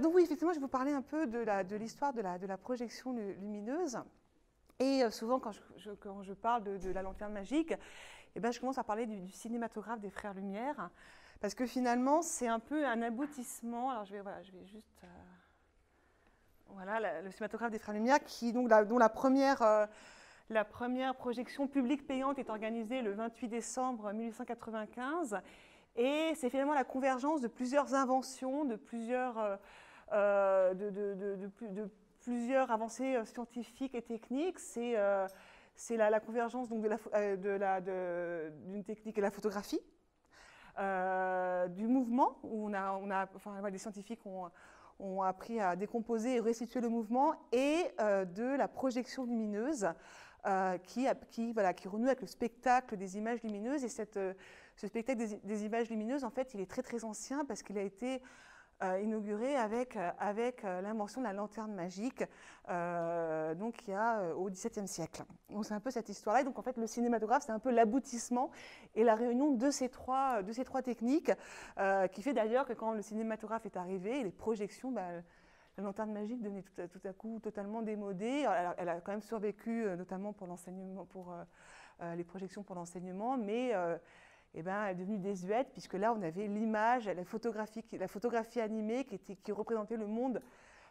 Donc oui, effectivement, je vais vous parler un peu de l'histoire de la projection lumineuse. Et souvent, quand je parle de la lanterne magique, eh ben, je commence à parler du cinématographe des Frères Lumière, parce que finalement, c'est un peu un aboutissement. Alors, je vais juste... voilà, le cinématographe des Frères Lumière, dont la première projection publique payante est organisée le 28 décembre 1895. Et c'est finalement la convergence de plusieurs inventions, de plusieurs avancées scientifiques et techniques. C'est la convergence donc, d'une technique et la photographie, du mouvement, où des scientifiques ont appris à décomposer et restituer le mouvement, et de la projection lumineuse, qui renoue avec le spectacle des images lumineuses. Et ce spectacle des images lumineuses, en fait, il est très très ancien parce qu'il a été inauguré avec l'invention de la lanterne magique, donc il y a au XVIIe siècle. Donc c'est un peu cette histoire-là. Et donc en fait, le cinématographe, c'est un peu l'aboutissement et la réunion de ces trois techniques, qui fait d'ailleurs que quand le cinématographe est arrivé, les projections, la lanterne magique devenait tout à coup totalement démodée. Elle a quand même survécu, notamment pour l'enseignement, pour les projections pour l'enseignement, mais elle est devenue désuète, puisque là, on avait l'image, la photographie animée qui représentait le monde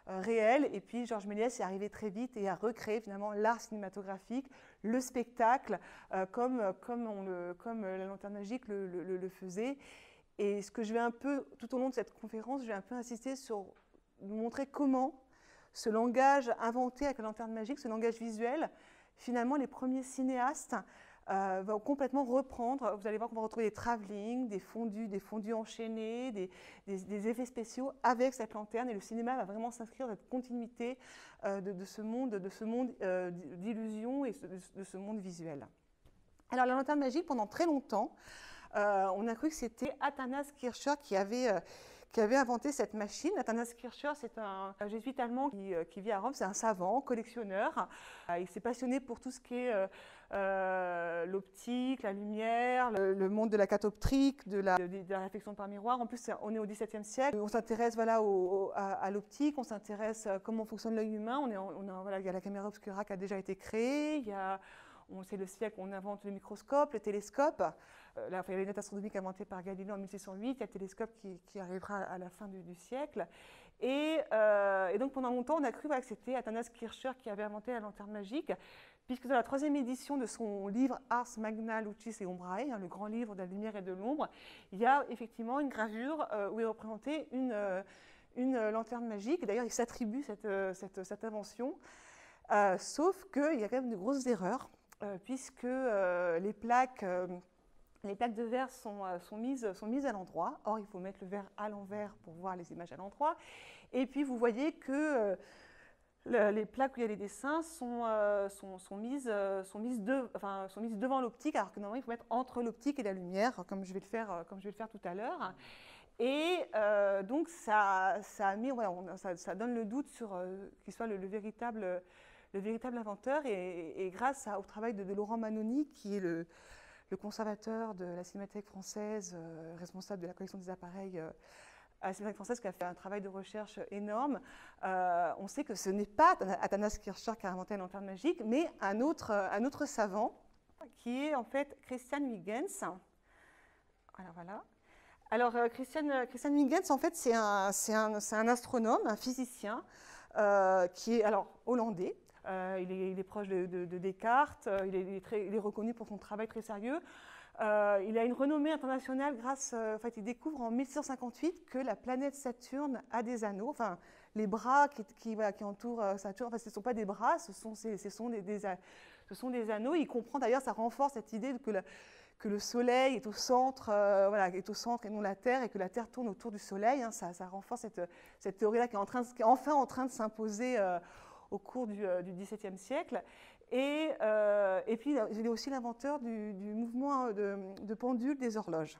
réel. Et puis, Georges Méliès est arrivé très vite et a recréé finalement l'art cinématographique, le spectacle, comme la lanterne magique le faisait. Et ce que je vais un peu, tout au long de cette conférence, je vais un peu insister sur vous montrer comment ce langage inventé avec la lanterne magique, ce langage visuel, finalement, les premiers cinéastes va complètement reprendre. Vous allez voir qu'on va retrouver des travelling, des fondus enchaînés, des effets spéciaux avec cette lanterne, et le cinéma va vraiment s'inscrire dans cette continuité de ce monde d'illusion et de ce monde visuel. Alors la lanterne magique, pendant très longtemps, on a cru que c'était Athanas Kircher qui avait inventé cette machine. Athanas Kircher, c'est un jésuite allemand qui vit à Rome, c'est un savant, collectionneur. Il s'est passionné pour tout ce qui est l'optique, la lumière, le monde de la catoptrique, de la réflexion par miroir. En plus, on est au XVIIe siècle. On s'intéresse à l'optique, on s'intéresse à comment fonctionne l'œil humain. Il y a la caméra obscura qui a déjà été créée. C'est le siècle où on invente le microscope, le télescope. Il y a les lunettes astronomiques inventées par Galilée en 1608. Il y a le télescope qui arrivera à la fin du siècle. Et donc pendant longtemps, on a cru que c'était Athanas Kircher qui avait inventé la lanterne magique, puisque dans la 3e édition de son livre Ars Magna Lucis et Umbrae, le grand livre de la lumière et de l'ombre, il y a effectivement une gravure où est représentée une lanterne magique. D'ailleurs, il s'attribue cette invention, sauf qu'il y a quand même de grosses erreurs, puisque les plaques de verre sont mises à l'endroit. Or, il faut mettre le verre à l'envers pour voir les images à l'endroit. Et puis, vous voyez que les plaques où il y a les dessins sont mises devant l'optique, alors que normalement, il faut mettre entre l'optique et la lumière, comme je vais le faire tout à l'heure. Et donc, ça donne le doute sur qui soit le véritable inventeur. Et grâce au travail de Laurent Manoni, qui est le conservateur de la Cinémathèque française, responsable de la collection des appareils à la Cinémathèque française, qui a fait un travail de recherche énorme, on sait que ce n'est pas Athanas Kircher qui a inventé la lanterne magique, mais un autre savant, qui est en fait Christian Huygens. Alors, Christian Huygens, en fait, c'est un astronome, un physicien, qui est hollandais. Il est proche de Descartes. Il est reconnu pour son travail très sérieux. Il a une renommée internationale il découvre en 1658 que la planète Saturne a des anneaux. Enfin, les bras qui entourent Saturne, ce ne sont pas des bras, ce sont des anneaux. Il comprend d'ailleurs, ça renforce cette idée que le Soleil est au centre, et non la Terre, et que la Terre tourne autour du Soleil. Ça renforce cette théorie-là qui est enfin en train de s'imposer au cours du XVIIe siècle. Et puis, il est aussi l'inventeur du mouvement de pendule des horloges.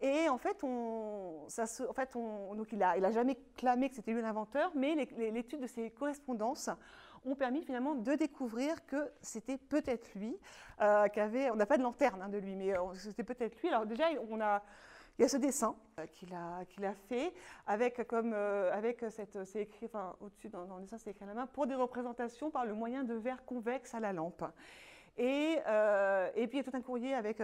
Et en fait, il n'a jamais clamé que c'était lui l'inventeur, mais l'étude de ses correspondances ont permis finalement de découvrir que c'était peut-être lui, on n'a pas de lanterne de lui, mais c'était peut-être lui. Alors déjà, Il y a ce dessin qu'il a fait avec, c'est écrit, enfin au-dessus dans le dessin c'est écrit à la main, pour des représentations par le moyen de verre convexe à la lampe. Et puis il y a tout un courrier avec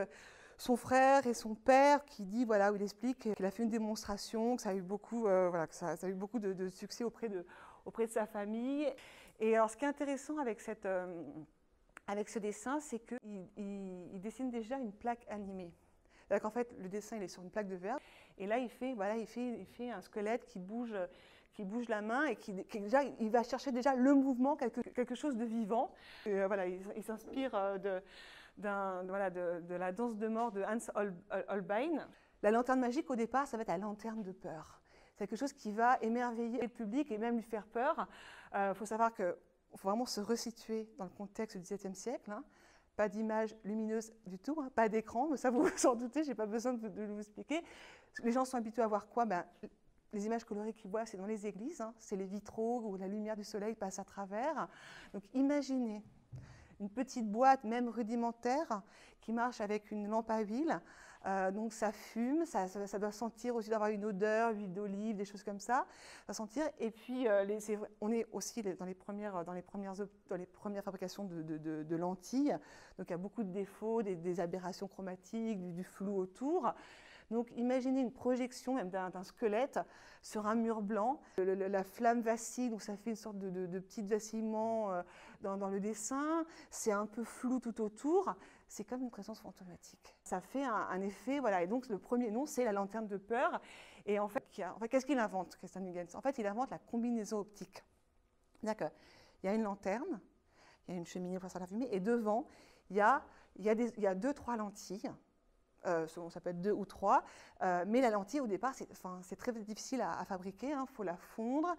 son frère et son père qui dit, voilà, où il explique qu'il a fait une démonstration, que ça a eu beaucoup, voilà, que ça a eu beaucoup de succès auprès de sa famille. Et alors ce qui est intéressant avec ce dessin, c'est qu'il dessine déjà une plaque animée. C'est-à-dire qu'en fait, le dessin, il est sur une plaque de verre. Et là, il fait un squelette qui bouge la main et déjà, il va chercher déjà le mouvement, quelque chose de vivant. Voilà, il s'inspire de la danse de mort de Hans Holbein. La lanterne magique, au départ, ça va être la lanterne de peur. C'est quelque chose qui va émerveiller le public et même lui faire peur. Faut savoir qu'il faut vraiment se resituer dans le contexte du XVIIe siècle. Hein. Pas d'image lumineuse du tout, hein, pas d'écran, mais ça vous vous en doutez, je n'ai pas besoin de vous expliquer. Les gens sont habitués à voir quoi? Les images colorées qu'ils voient, c'est dans les églises, hein, c'est les vitraux où la lumière du soleil passe à travers. Donc imaginez une petite boîte, même rudimentaire, qui marche avec une lampe à huile. Donc ça fume, ça doit sentir aussi, d'avoir une odeur, huile d'olive, des choses comme ça, ça va sentir. Et puis on est aussi dans les premières fabrications de lentilles, donc il y a beaucoup de défauts, des aberrations chromatiques, du flou autour. Donc imaginez une projection même d'un squelette sur un mur blanc, la flamme vacille, donc ça fait une sorte de petit vacillement dans le dessin, c'est un peu flou tout autour, c'est comme une présence fantomatique. Ça fait un effet, voilà, et donc le premier nom c'est la lanterne de peur. Et en fait, qu'est-ce qu'il invente, Christian Huygens? En fait, il invente la combinaison optique. D'accord. Il y a une lanterne, il y a une cheminée pour faire la fumée, et devant, il y a 2-3 lentilles. Ça peut être 2 ou 3, mais la lentille au départ c'est très difficile à fabriquer, il faut la fondre,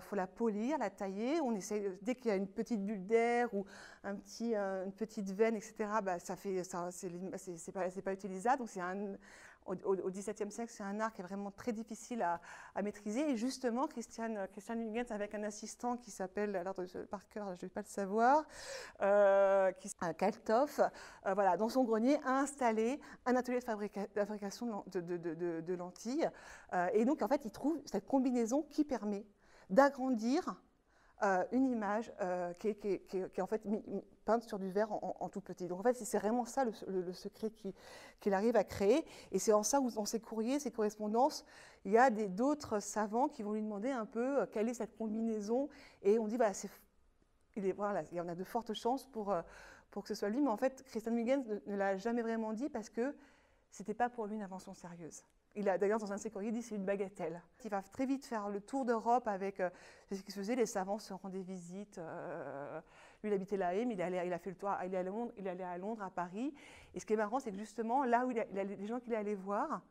faut la polir, la tailler, on essaie, dès qu'il y a une petite bulle d'air ou une petite veine, etc., c'est pas utilisable, donc au XVIIe siècle, c'est un art qui est vraiment très difficile à maîtriser. Et justement, Christian Huygens, avec un assistant qui s'appelle, alors par cœur, je ne vais pas le savoir, Kalthoff, voilà, dans son grenier, a installé un atelier de fabrication de lentilles. Et donc, en fait, il trouve cette combinaison qui permet d'agrandir une image qui est en fait peinte sur du verre en tout petit. Donc en fait, c'est vraiment ça le secret qu'il arrive à créer. Et c'est en ça où, dans ses courriers, ses correspondances, il y a d'autres savants qui vont lui demander un peu quelle est cette combinaison. Et on dit, voilà, il y en a de fortes chances pour que ce soit lui. Mais en fait, Christian Huygens ne l'a jamais vraiment dit parce que ce n'était pas pour lui une invention sérieuse. Il a d'ailleurs dans un de ses courriers dit c'est une bagatelle. Il va très vite faire le tour d'Europe avec ce qui se faisait, les savants se rendaient visite. Lui, il habitait La Haye, mais il a fait le tour, il est allé à Londres, à Paris. Et ce qui est marrant, c'est que justement, là où les gens qu'il est allé voir,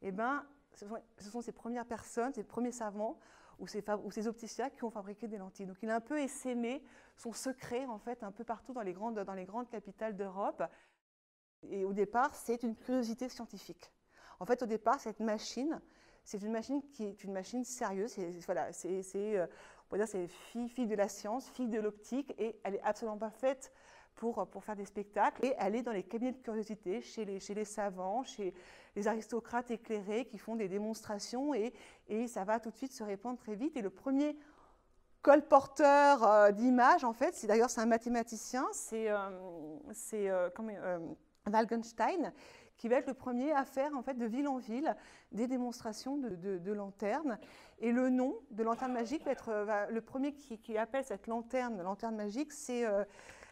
eh ben, ce sont ces premières personnes, ces premiers savants ou ces opticiens qui ont fabriqué des lentilles. Donc il a un peu essaimé son secret, en fait, un peu partout dans les grandes capitales d'Europe. Et au départ, c'est une curiosité scientifique. En fait, au départ, cette machine, c'est une machine qui est une machine sérieuse. Voilà, on peut dire c'est fille de la science, fille de l'optique, et elle n'est absolument pas faite pour faire des spectacles. Et elle est dans les cabinets de curiosité, chez les savants, chez les aristocrates éclairés qui font des démonstrations, et ça va tout de suite se répandre très vite. Et le premier colporteur d'images, en fait, d'ailleurs c'est un mathématicien, c'est Wallenstein, qui va être le premier à faire en fait, de ville en ville des démonstrations de lanternes. Et le nom de lanterne magique va être le premier qui appelle cette lanterne magique, c'est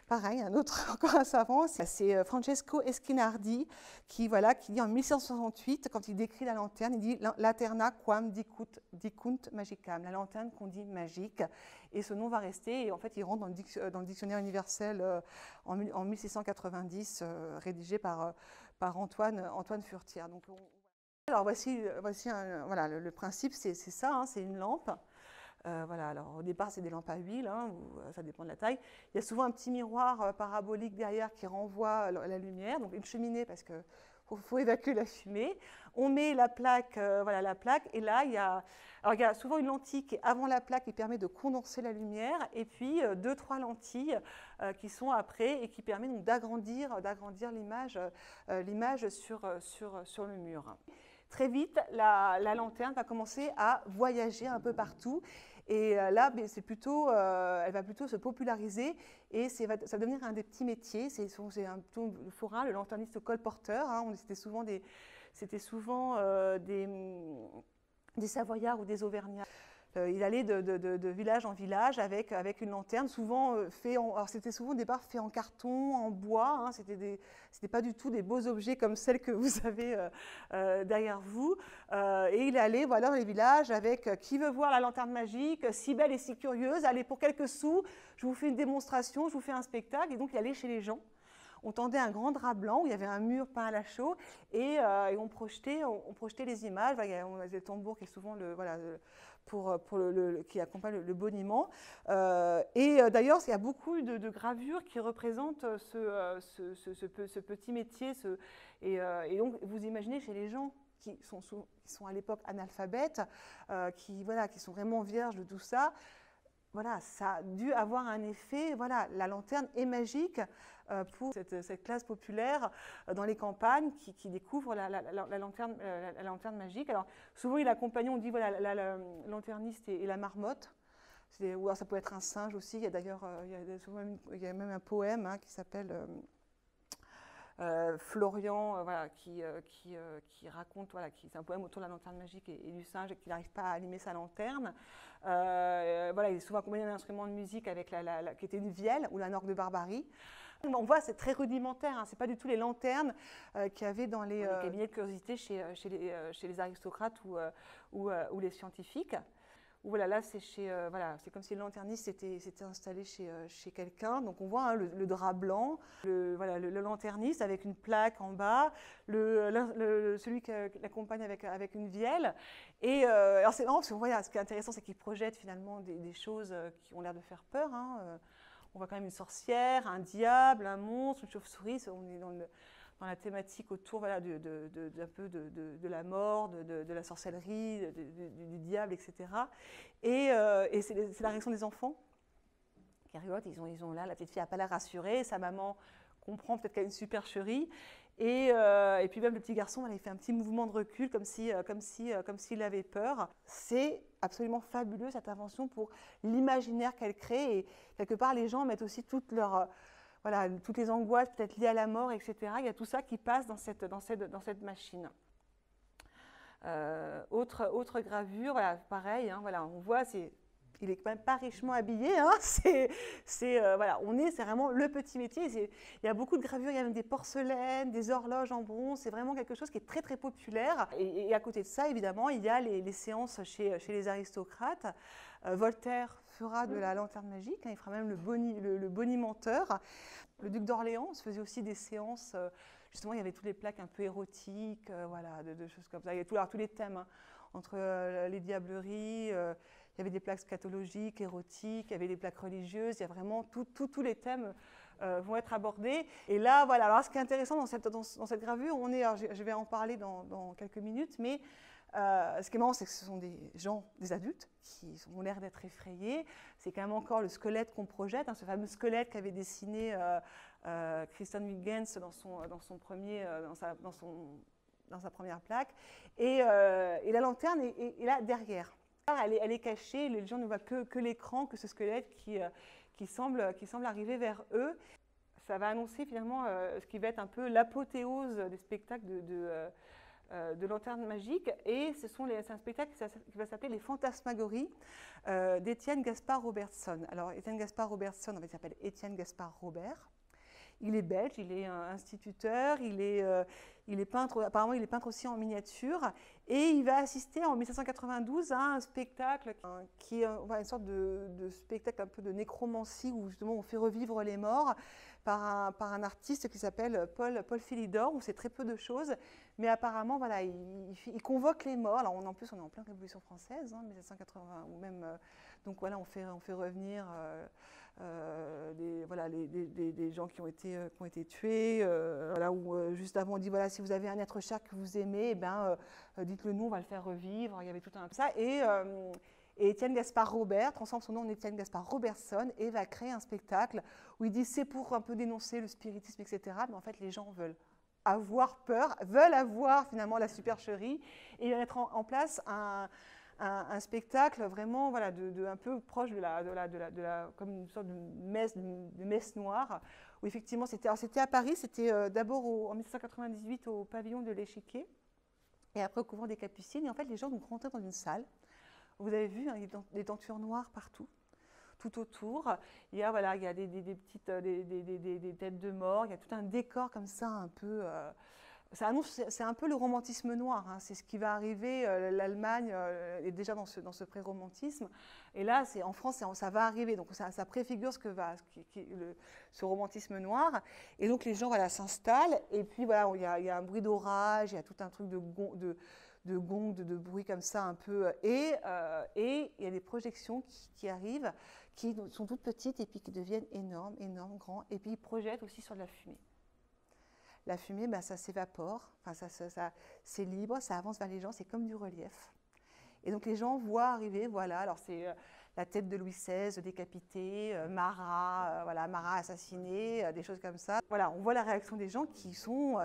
pareil, encore un savant, c'est Francesco Eschinardi qui dit en 1668, quand il décrit la lanterne, il dit « Laterna quam dicunt magicam », la lanterne qu'on dit magique. Et ce nom va rester, et en fait il rentre dans le dictionnaire universel en 1690, rédigé par Antoine Furtière. Donc, alors voici voilà, le principe, c'est ça, hein, c'est une lampe. Voilà, alors au départ c'est des lampes à huile, hein, ça dépend de la taille. Il y a souvent un petit miroir parabolique derrière qui renvoie la lumière, donc une cheminée parce qu'il faut évacuer la fumée. On met la plaque, et là il y a souvent une lentille qui est avant la plaque qui permet de condenser la lumière, et puis 2-3 lentilles qui sont après et qui permettent donc d'agrandir l'image sur le mur. très vite, la lanterne va commencer à voyager un peu partout. Et là, elle va plutôt se populariser et ça va devenir un des petits métiers. C'est un peu le forain, le lanterniste colporteur. Hein. C'était souvent des Savoyards ou des Auvergnats. Il allait de village en village avec une lanterne, souvent alors c'était souvent au départ fait en carton, en bois. Hein, c'était pas du tout des beaux objets comme celles que vous avez derrière vous. Et il allait voilà, dans les villages avec qui veut voir la lanterne magique, si belle et si curieuse, allez pour quelques sous, je vous fais une démonstration, je vous fais un spectacle. Et donc il allait chez les gens. On tendait un grand drap blanc où il y avait un mur peint à la chaux et on projetait les images. Il y a le tambour qui est souvent qui accompagne le boniment. D'ailleurs, il y a beaucoup de gravures qui représentent ce petit métier. Et donc, vous imaginez chez les gens qui sont à l'époque analphabètes, qui sont vraiment vierges de tout ça. Voilà, ça a dû avoir un effet. Voilà, la lanterne est magique pour cette classe populaire dans les campagnes qui découvre la lanterne magique. Alors, souvent, il accompagne, on dit, voilà, la lanterniste et la marmotte. Ou alors, ça peut être un singe aussi. Il y a d'ailleurs il y a même un poème qui s'appelle Florian, voilà, qui raconte, voilà, c'est un poème autour de la lanterne magique et du singe et qu'il n'arrive pas à allumer sa lanterne. Voilà, il est souvent accompagné d'un instrument de musique qui était une vielle ou la orgue de Barbarie. On voit, c'est très rudimentaire, hein, ce n'est pas du tout les lanternes qu'il y avait dans les cabinets de curiosité chez les aristocrates ou les scientifiques. Voilà, là, c'est comme si le lanterniste s'était installé chez quelqu'un. Donc, on voit hein, le drap blanc, le lanterniste avec une plaque en bas, celui qui l'accompagne avec une vielle. Et alors, c'est marrant parce que ce qui est intéressant, c'est qu'il projette finalement des choses qui ont l'air de faire peur. Hein. On voit quand même une sorcière, un diable, un monstre, une chauve-souris. On est dans la thématique autour voilà, d'un peu de la mort, de la sorcellerie, du diable, etc. Et c'est la réaction des enfants qui rigolent. Ils ont là, la petite fille n'a pas l'air rassurée, sa maman comprend peut-être qu'elle a une supercherie. Et puis même le petit garçon, voilà, il fait un petit mouvement de recul comme s'il avait peur. C'est absolument fabuleux cette invention pour l'imaginaire qu'elle crée. Et quelque part, les gens mettent aussi toutes les angoisses peut-être liées à la mort, etc. Il y a tout ça qui passe dans cette machine. Autre gravure, voilà, pareil, hein, voilà, on voit, il est quand même pas richement habillé, hein, c'est vraiment le petit métier. Il y a beaucoup de gravures, il y a même des porcelaines, des horloges en bronze, c'est vraiment quelque chose qui est très très populaire. Et à côté de ça, évidemment, il y a les séances chez les aristocrates. Voltaire fera de la lanterne magique, hein, il fera même le bonimenteur. Le duc d'Orléans se faisait aussi des séances, justement il y avait toutes les plaques un peu érotiques, voilà, de choses comme ça. Il y avait tous les thèmes, hein, entre les diableries, il y avait des plaques scatologiques, érotiques, il y avait des plaques religieuses, il y a vraiment tous les thèmes vont être abordés. Et là, voilà, alors ce qui est intéressant dans cette gravure, je vais en parler dans quelques minutes, mais ce qui est marrant, c'est que ce sont des adultes qui ont l'air d'être effrayés. C'est quand même encore le squelette qu'on projette, hein, ce fameux squelette qu'avait dessiné Christian Huygens dans sa première plaque. Et la lanterne est là derrière. Elle est cachée, les gens ne voient que l'écran, que ce squelette qui semble arriver vers eux. Ça va annoncer finalement ce qui va être un peu l'apothéose des spectacles de lanterne magique. Et c'est un spectacle qui va s'appeler Les Fantasmagories d'Étienne Gaspard Robertson. Alors, Étienne Gaspard Robertson, en fait, il s'appelle Étienne Gaspard Robert. Il est belge, il est instituteur, il est peintre, apparemment il est peintre aussi en miniature, et il va assister en 1792 à un spectacle qui est une sorte de spectacle un peu de nécromancie où justement on fait revivre les morts par un artiste qui s'appelle Paul Philidor. On sait très peu de choses, mais apparemment voilà, il convoque les morts. Alors en plus on est en pleine Révolution française, hein, 1780 ou même donc voilà, on fait revenir des gens qui ont été tués, où juste avant on dit voilà, si vous avez un être cher que vous aimez, eh ben, dites-le nous, on va le faire revivre. Il y avait tout un ça et Étienne Gaspard Robert transforme son nom en Étienne Gaspard Robertson et va créer un spectacle où il dit c'est pour un peu dénoncer le spiritisme, etc. Mais en fait les gens veulent avoir peur, veulent avoir finalement la supercherie, et il va mettre en place un spectacle vraiment voilà, un peu proche comme une sorte de messe noire, où effectivement c'était à Paris, c'était d'abord en 1998 au pavillon de l'Échiquier, et après au couvent des Capucines, et en fait les gens donc rentraient dans une salle, vous avez vu, hein, des tentures noires partout, tout autour, il y a, voilà, il y a des petites des têtes de mort, il y a tout un décor comme ça un peu... ça annonce, c'est un peu le romantisme noir, hein. C'est ce qui va arriver, l'Allemagne est déjà dans ce pré-romantisme, et là, en France, ça va arriver, donc ça préfigure ce romantisme noir, et donc les gens voilà, s'installent, et puis voilà, il y a un bruit d'orage, il y a tout un truc de gong, de bruit comme ça un peu, et il y a des projections qui arrivent, qui sont toutes petites, et puis qui deviennent énormes, grands, et puis ils projettent aussi sur de la fumée. La fumée, ben, ça s'évapore, enfin, c'est libre, ça avance vers les gens, c'est comme du relief. Et donc les gens voient arriver, voilà, alors c'est la tête de Louis XVI décapitée, Marat, voilà, Marat assassiné, des choses comme ça. Voilà, on voit la réaction des gens qui sont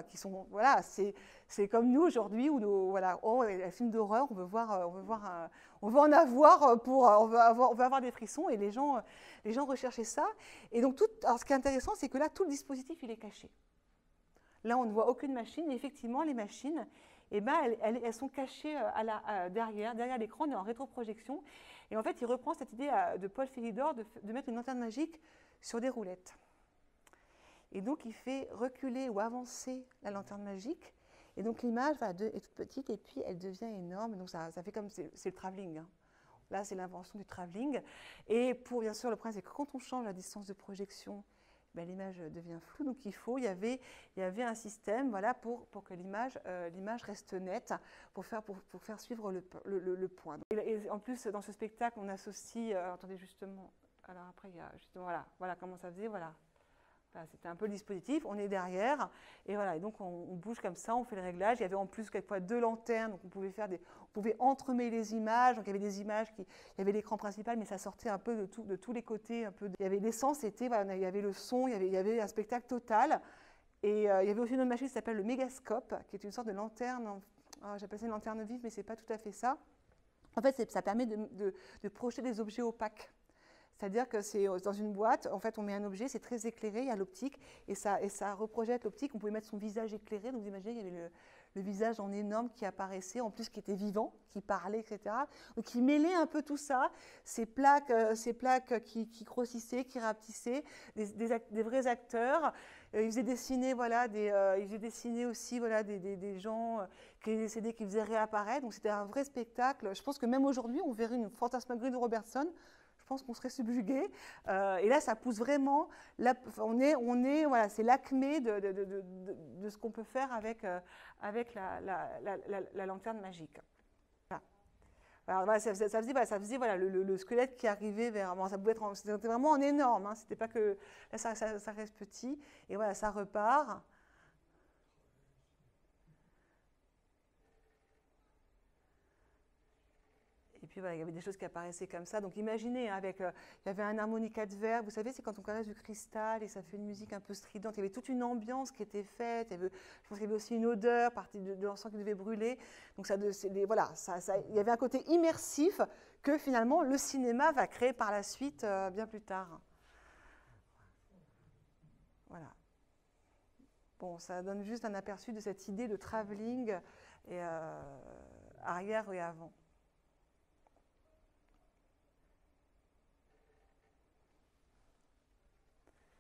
voilà, c'est comme nous aujourd'hui, où voilà, oh, un film d'horreur, on veut en avoir on veut avoir des frissons, et les gens recherchaient ça. Et donc alors ce qui est intéressant, c'est que là, tout le dispositif, il est caché. Là, on ne voit aucune machine, et effectivement, les machines, eh ben, elles sont cachées derrière l'écran, on est en rétroprojection. Et en fait, il reprend cette idée de Paul Philidor de mettre une lanterne magique sur des roulettes. Et donc, il fait reculer ou avancer la lanterne magique. Et donc, l'image est toute petite, et puis elle devient énorme. Donc, ça fait comme, c'est le travelling, hein. Là, c'est l'invention du travelling. Et bien sûr, le problème, c'est que quand on change la distance de projection, ben, l'image devient floue, donc il y avait un système, voilà, pour que l'image reste nette, pour faire suivre le point. Et en plus, dans ce spectacle, on associe, attendez justement, alors après, il y a justement, voilà comment ça faisait, voilà. C'était un peu le dispositif, on est derrière, et voilà, et donc on bouge comme ça, on fait le réglage. Il y avait en plus quelquefois 2 lanternes, donc on pouvait entremêler les images, donc il y avait des images il y avait l'écran principal, mais ça sortait un peu de tous les côtés, il y avait l'essence, voilà, il y avait le son, il y avait un spectacle total, et il y avait aussi une autre machine qui s'appelle le mégascope, qui est une sorte de lanterne, j'appelle ça une lanterne vive, mais c'est pas tout à fait ça. En fait, ça permet de projeter des objets opaques. C'est-à-dire que c'est dans une boîte, en fait, on met un objet, c'est très éclairé, il y a l'optique, et ça reprojette l'optique. On pouvait mettre son visage éclairé, donc vous imaginez, il y avait le visage en énorme qui apparaissait, en plus qui était vivant, qui parlait, etc. Donc il mêlait un peu tout ça, ces plaques qui grossissaient, qui rapetissaient, des vrais acteurs. Il faisait dessiner, voilà, aussi, voilà, des gens qui étaient décédés, qui faisaient réapparaître. Donc c'était un vrai spectacle. Je pense que même aujourd'hui, on verrait une fantasmagorie de Robertson. Je pense qu'on serait subjugué. Et là, ça pousse vraiment. Voilà, c'est l'acmé de ce qu'on peut faire avec la lanterne magique. Voilà. Alors, voilà, ça faisait voilà, le squelette qui arrivait vers. Bon, c'était vraiment en énorme. Hein, c'était pas que. Là, ça reste petit. Et voilà, ça repart. Et puis voilà, il y avait des choses qui apparaissaient comme ça. Donc imaginez, hein, il y avait un harmonica de verre, vous savez, c'est quand on caresse du cristal et ça fait une musique un peu stridente. Il y avait toute une ambiance qui était faite. Je pense qu'il y avait aussi une odeur, partie de l'encens qui devait brûler. Donc voilà, il y avait un côté immersif que finalement le cinéma va créer par la suite, bien plus tard. Voilà. Bon, ça donne juste un aperçu de cette idée de travelling et, arrière et avant.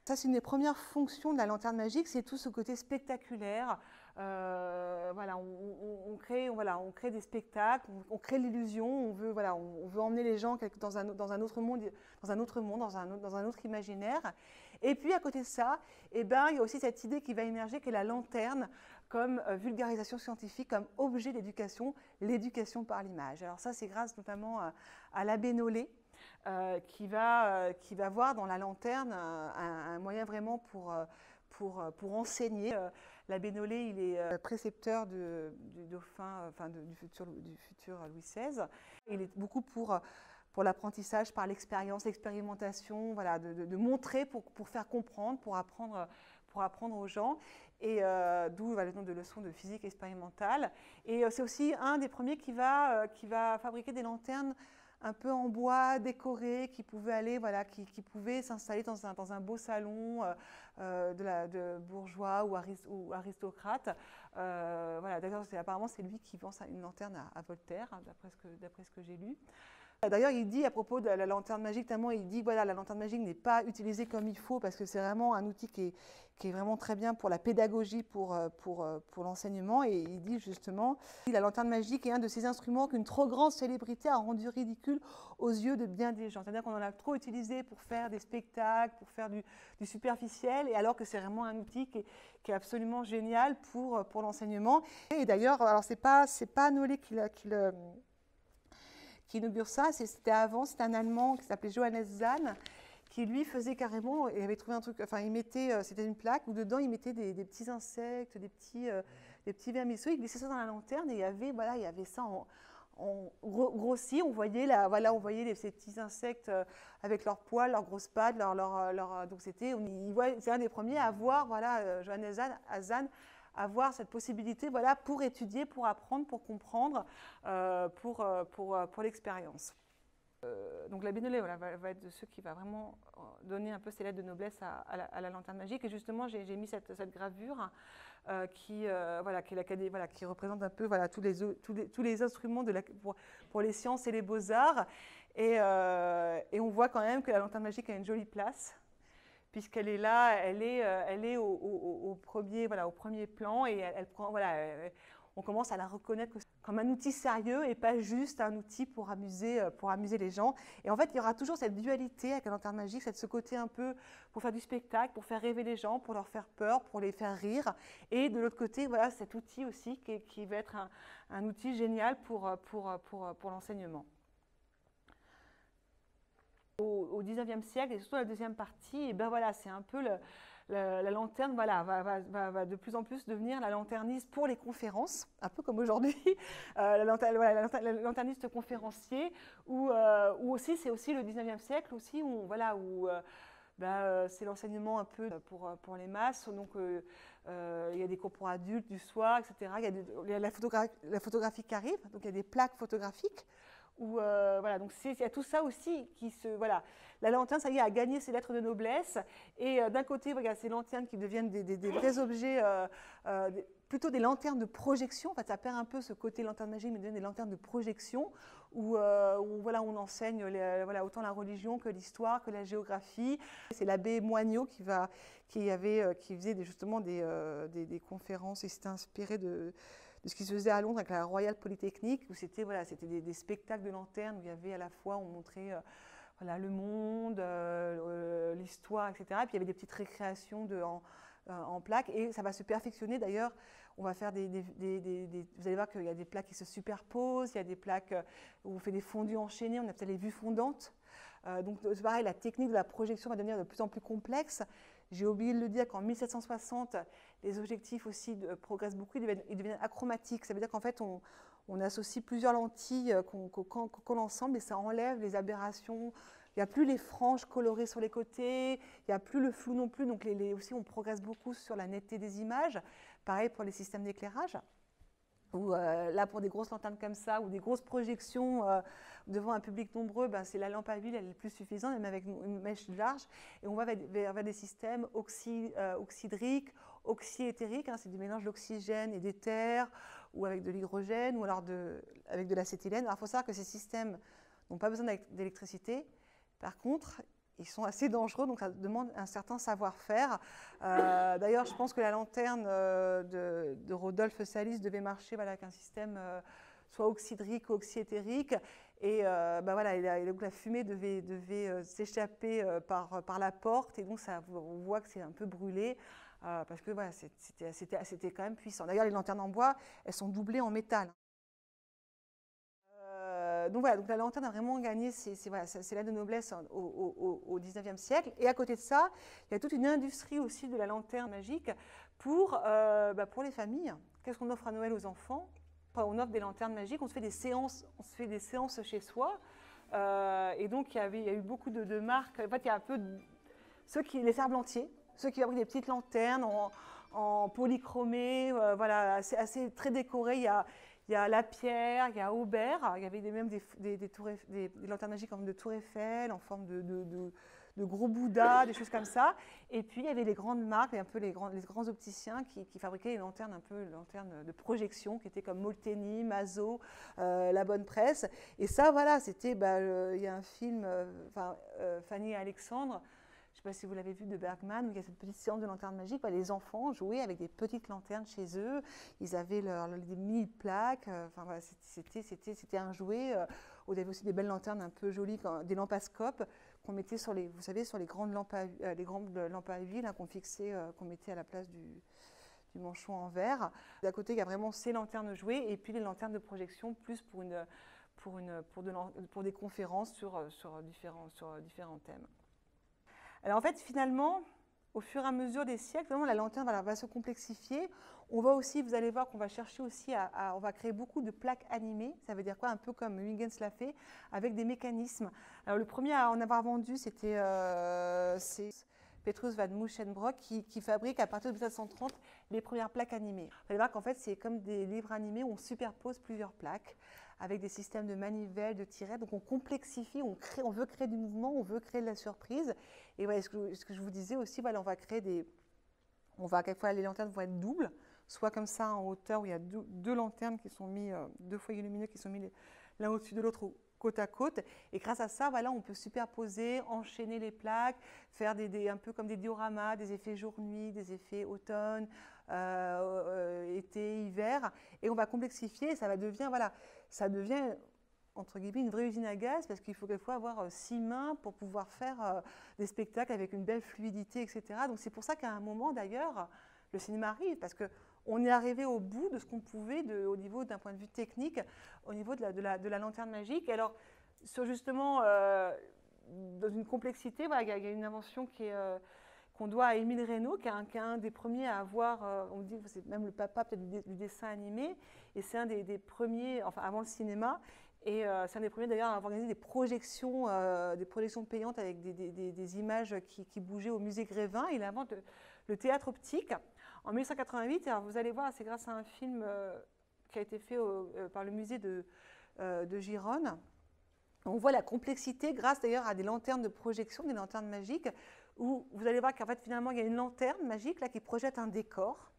Ça, c'est une des premières fonctions de la lanterne magique, c'est tout ce côté spectaculaire. Voilà, on crée des spectacles, on crée l'illusion, on veut emmener les gens dans un autre monde, dans un autre imaginaire. Et puis, à côté de ça, eh ben, il y a aussi cette idée qui va émerger, qui est la lanterne comme vulgarisation scientifique, comme objet d'éducation, l'éducation par l'image. Alors ça, c'est grâce notamment à l'abbé Nollet, qui va voir dans la lanterne un moyen vraiment pour enseigner. L'abbé Nollet, il est précepteur du dauphin, enfin du futur Louis XVI. Il est beaucoup pour l'apprentissage par l'expérience, l'expérimentation, voilà, de montrer pour faire comprendre, pour apprendre pour apprendre aux gens, et d'où le nom de leçon de physique expérimentale. Et c'est aussi un des premiers qui va fabriquer des lanternes un peu en bois, décorées, qui pouvaient aller, voilà, qui pouvaient s'installer dans un beau salon de bourgeois ou aristocrate. Voilà, d'ailleurs, apparemment, c'est lui qui vend une lanterne à Voltaire, hein, d'après ce que j'ai lu. D'ailleurs, il dit à propos de la lanterne magique, tellement il dit voilà, la lanterne magique n'est pas utilisée comme il faut parce que c'est vraiment un outil qui est vraiment très bien pour la pédagogie, pour l'enseignement. Et il dit justement la lanterne magique est un de ces instruments qu'une trop grande célébrité a rendu ridicule aux yeux de bien des gens. C'est-à-dire qu'on en a trop utilisé pour faire des spectacles, pour faire du superficiel, et alors que c'est vraiment un outil qui est absolument génial pour l'enseignement. Et d'ailleurs, alors c'est pas Nollet qui inaugure ça, c'était avant, c'était un Allemand qui s'appelait Johannes Zahn, qui lui faisait carrément, il avait trouvé un truc, enfin il mettait, c'était une plaque où dedans il mettait des petits insectes, des petits vermisseaux, il glissait ça dans la lanterne et il y avait ça en grossi, on voyait ces petits insectes avec leurs poils, leurs grosses pattes, donc c'est un des premiers à voir, voilà, Johannes Zahn, avoir cette possibilité, voilà, pour étudier, pour apprendre, pour comprendre, pour l'expérience. Donc la Benollet, voilà, va être de ceux qui va vraiment donner un peu ses lettres de noblesse à la lanterne magique. Et justement, j'ai mis cette gravure qui représente un peu, voilà, tous les instruments pour les sciences et les beaux-arts. Et on voit quand même que la lanterne magique a une jolie place, puisqu'elle est là, elle est au premier plan, et elle prend, voilà, on commence à la reconnaître comme un outil sérieux et pas juste un outil pour amuser les gens. Et en fait, il y aura toujours cette dualité avec la lanterne magique, ce côté un peu pour faire du spectacle, pour faire rêver les gens, pour leur faire peur, pour les faire rire. Et de l'autre côté, voilà, cet outil aussi qui va être un outil génial pour l'enseignement. Au XIXe siècle, et surtout la deuxième partie, et ben voilà, c'est un peu la lanterne, voilà, va de plus en plus devenir la lanterniste pour les conférences, un peu comme aujourd'hui, la lanterniste conférencier, ou aussi, c'est aussi le XIXe siècle aussi, où c'est l'enseignement un peu pour les masses. Donc il y a des cours pour adultes du soir, etc. Il y a la photographie qui arrive, donc il y a des plaques photographiques. Voilà, donc il y a tout ça aussi voilà. La lanterne, ça y est, a gagné ses lettres de noblesse. Et d'un côté, voilà, ces lanternes qui deviennent des vrais objets, plutôt des lanternes de projection. En fait, ça perd un peu ce côté lanterne magique, mais devient des lanternes de projection où voilà, on enseigne autant la religion que l'histoire, que la géographie. C'est l'abbé Moignot qui faisait justement des conférences, et s'était inspiré de ce qui se faisait à Londres avec la Royal Polytechnic, où c'était des spectacles de lanternes où il y avait à la fois, on montrait le monde, l'histoire, etc. Et puis il y avait des petites récréations en plaques, et ça va se perfectionner. D'ailleurs, on va faire vous allez voir qu'il y a des plaques qui se superposent, il y a des plaques où on fait des fondus enchaînés, on appelle les vues fondantes. Donc c'est pareil, la technique de la projection va devenir de plus en plus complexe. J'ai oublié de le dire qu'en 1760, les objectifs aussi progressent beaucoup, ils deviennent achromatiques. Ça veut dire qu'en fait, on associe plusieurs lentilles qu'on ensemble, et ça enlève les aberrations. Il n'y a plus les franges colorées sur les côtés, il n'y a plus le flou non plus. Donc aussi, on progresse beaucoup sur la netteté des images. Pareil pour les systèmes d'éclairage. Là, pour des grosses lanternes comme ça, ou des grosses projections devant un public nombreux, c'est la lampe à huile, elle est plus suffisante, même avec une mèche large. Et on va vers des systèmes oxydriques, oxyéthériques, hein, c'est du mélange d'oxygène et d'éther, ou avec de l'hydrogène, ou alors avec de l'acétylène. Alors, il faut savoir que ces systèmes n'ont pas besoin d'électricité. Par contre, ils sont assez dangereux, donc ça demande un certain savoir-faire. D'ailleurs, je pense que la lanterne de Rodolphe Salis devait marcher avec un système soit oxydrique ou oxyéthérique. Et donc la fumée devait s'échapper par la porte, et donc on voit que c'est un peu brûlé, parce que voilà, c'était quand même puissant. D'ailleurs, les lanternes en bois, elles sont doublées en métal. Donc voilà, donc la lanterne a vraiment gagné ses lettres de noblesse au XIXe siècle. Et à côté de ça, il y a toute une industrie aussi de la lanterne magique pour les familles. Qu'est-ce qu'on offre à Noël aux enfants? On offre des lanternes magiques, on se fait des séances chez soi. Et donc il y a eu beaucoup de marques. En fait, il y a un peu les ferblantiers. ceux qui fabriquent des petites lanternes en polychromé, voilà, assez très décorées. Il y a Lapierre, il y a Aubert, il y avait même des lanternes magiques en forme de tour Eiffel, en forme de gros Bouddha, des choses comme ça. Et puis il y avait les grandes marques, un peu les grands opticiens qui fabriquaient les lanternes, un peu les lanternes de projection, qui étaient comme Molteni, Mazo, La Bonne Presse. Et ça, voilà, c'était, il y a un film, Fanny et Alexandre, je ne sais pas si vous l'avez vu, de Bergman, où il y a cette petite séance de lanternes magiques. Les enfants jouaient avec des petites lanternes chez eux. Ils avaient des mini-plaques. C'était un jouet. Où il y avait aussi des belles lanternes un peu jolies, des lampascopes qu'on mettait sur les, vous savez, sur les grandes lampes à huile qu'on fixait, qu'on mettait à la place du manchon en verre. D'à côté, il y a vraiment ces lanternes jouets et puis les lanternes de projection, plus pour des conférences sur différents thèmes. Alors en fait, finalement, au fur et à mesure des siècles, vraiment, la lanterne va se complexifier. On va aussi, vous allez voir qu'on va chercher aussi on va créer beaucoup de plaques animées. Ça veut dire quoi? Un peu comme Huygens l'a fait, avec des mécanismes. Alors le premier à en avoir vendu, c'est Petrus van Musschenbroek qui fabrique à partir de 1730 les premières plaques animées. Vous allez voir qu'en fait, c'est comme des livres animés où on superpose plusieurs plaques avec des systèmes de manivelles, de tirets. Donc on complexifie, on veut créer du mouvement, on veut créer de la surprise. Et voilà, ce que je vous disais aussi, voilà, quelquefois les lanternes vont être doubles, soit comme ça en hauteur où il y a deux lanternes qui sont mises, deux foyers lumineux qui sont mis l'un au-dessus de l'autre côte à côte. Et grâce à ça, voilà, on peut superposer, enchaîner les plaques, faire un peu comme des dioramas, des effets jour-nuit, des effets automne, été, hiver. Et on va complexifier et ça devient entre guillemets une vraie usine à gaz parce qu'il faut quelquefois avoir 6 mains pour pouvoir faire des spectacles avec une belle fluidité, etc. Donc c'est pour ça qu'à un moment d'ailleurs, le cinéma arrive parce qu'on est arrivé au bout de ce qu'on pouvait au niveau d'un point de vue technique, au niveau de la lanterne magique. Et alors, sur justement, dans une complexité, voilà, il y a une invention qu'on doit à Émile Reynaud, qui est un des premiers à avoir, on dit que c'est même le papa peut-être du dessin animé, et c'est un des premiers, enfin avant le cinéma, et c'est un des premiers d'ailleurs à avoir organisé des projections payantes avec des images qui bougeaient au musée Grévin. Il invente le théâtre optique en 1888. Alors vous allez voir, c'est grâce à un film qui a été fait par le musée de Gironne. On voit la complexité grâce d'ailleurs à des lanternes de projection, des lanternes magiques, où vous allez voir qu'en fait finalement il y a une lanterne magique là qui projette un décor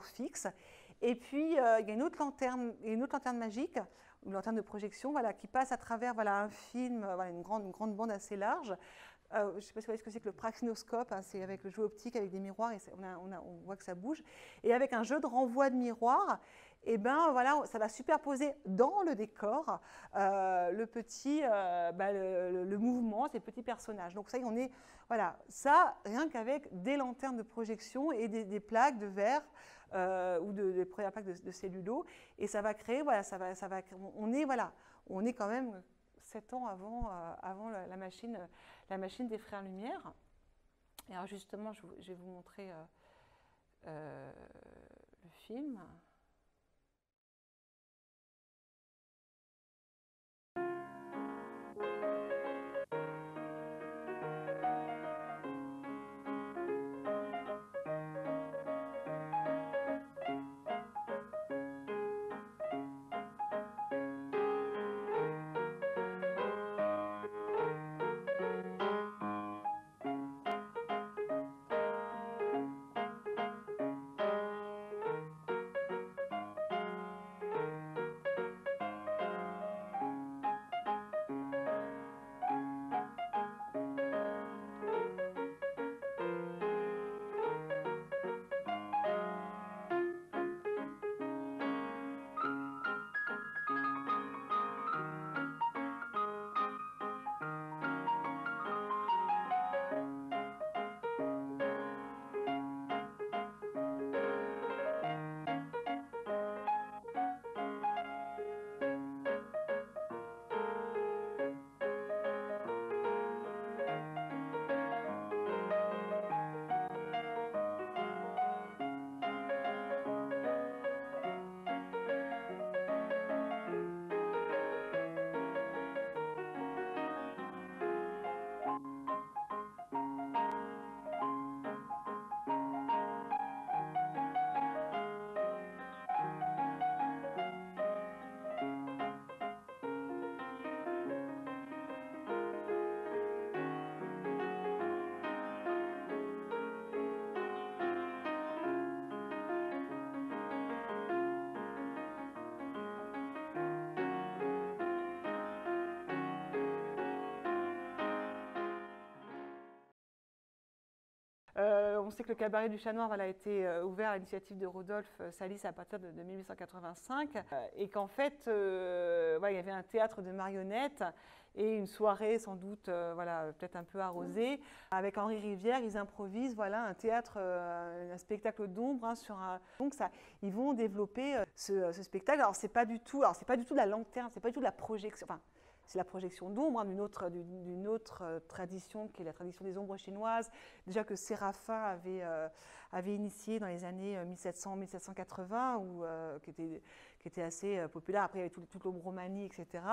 fixe. Et puis il y a une autre lanterne magique, une lanterne de projection, voilà, qui passe à travers un film, une grande bande assez large. Je ne sais pas si vous voyez ce que c'est que le praxinoscope, hein, c'est avec le jouet optique avec des miroirs et on voit que ça bouge. Et avec un jeu de renvoi de miroirs, et voilà, ça va superposer dans le décor le mouvement, ces petits personnages. Donc ça, ça rien qu'avec des lanternes de projection et des plaques de verre ou des premières plaques de cellulo, et ça va créer, on est quand même 7 ans avant la machine des Frères Lumière. Et alors justement, je vais vous montrer le film. on sait que le cabaret du Chat Noir a été ouvert à l'initiative de Rodolphe Salis à partir de 1885 et qu'en fait, il y avait un théâtre de marionnettes et une soirée sans doute peut-être un peu arrosée. Avec Henri Rivière, ils improvisent un théâtre, un spectacle d'ombre donc ils vont développer ce spectacle. Alors c'est pas du tout de la lanterne, c'est pas du tout de la projection. Enfin, c'est la projection d'ombre d'une autre tradition qui est la tradition des ombres chinoises, déjà que Séraphin avait initié dans les années 1700-1780, qui était assez populaire. Après, il y avait toute l'ombromanie, etc.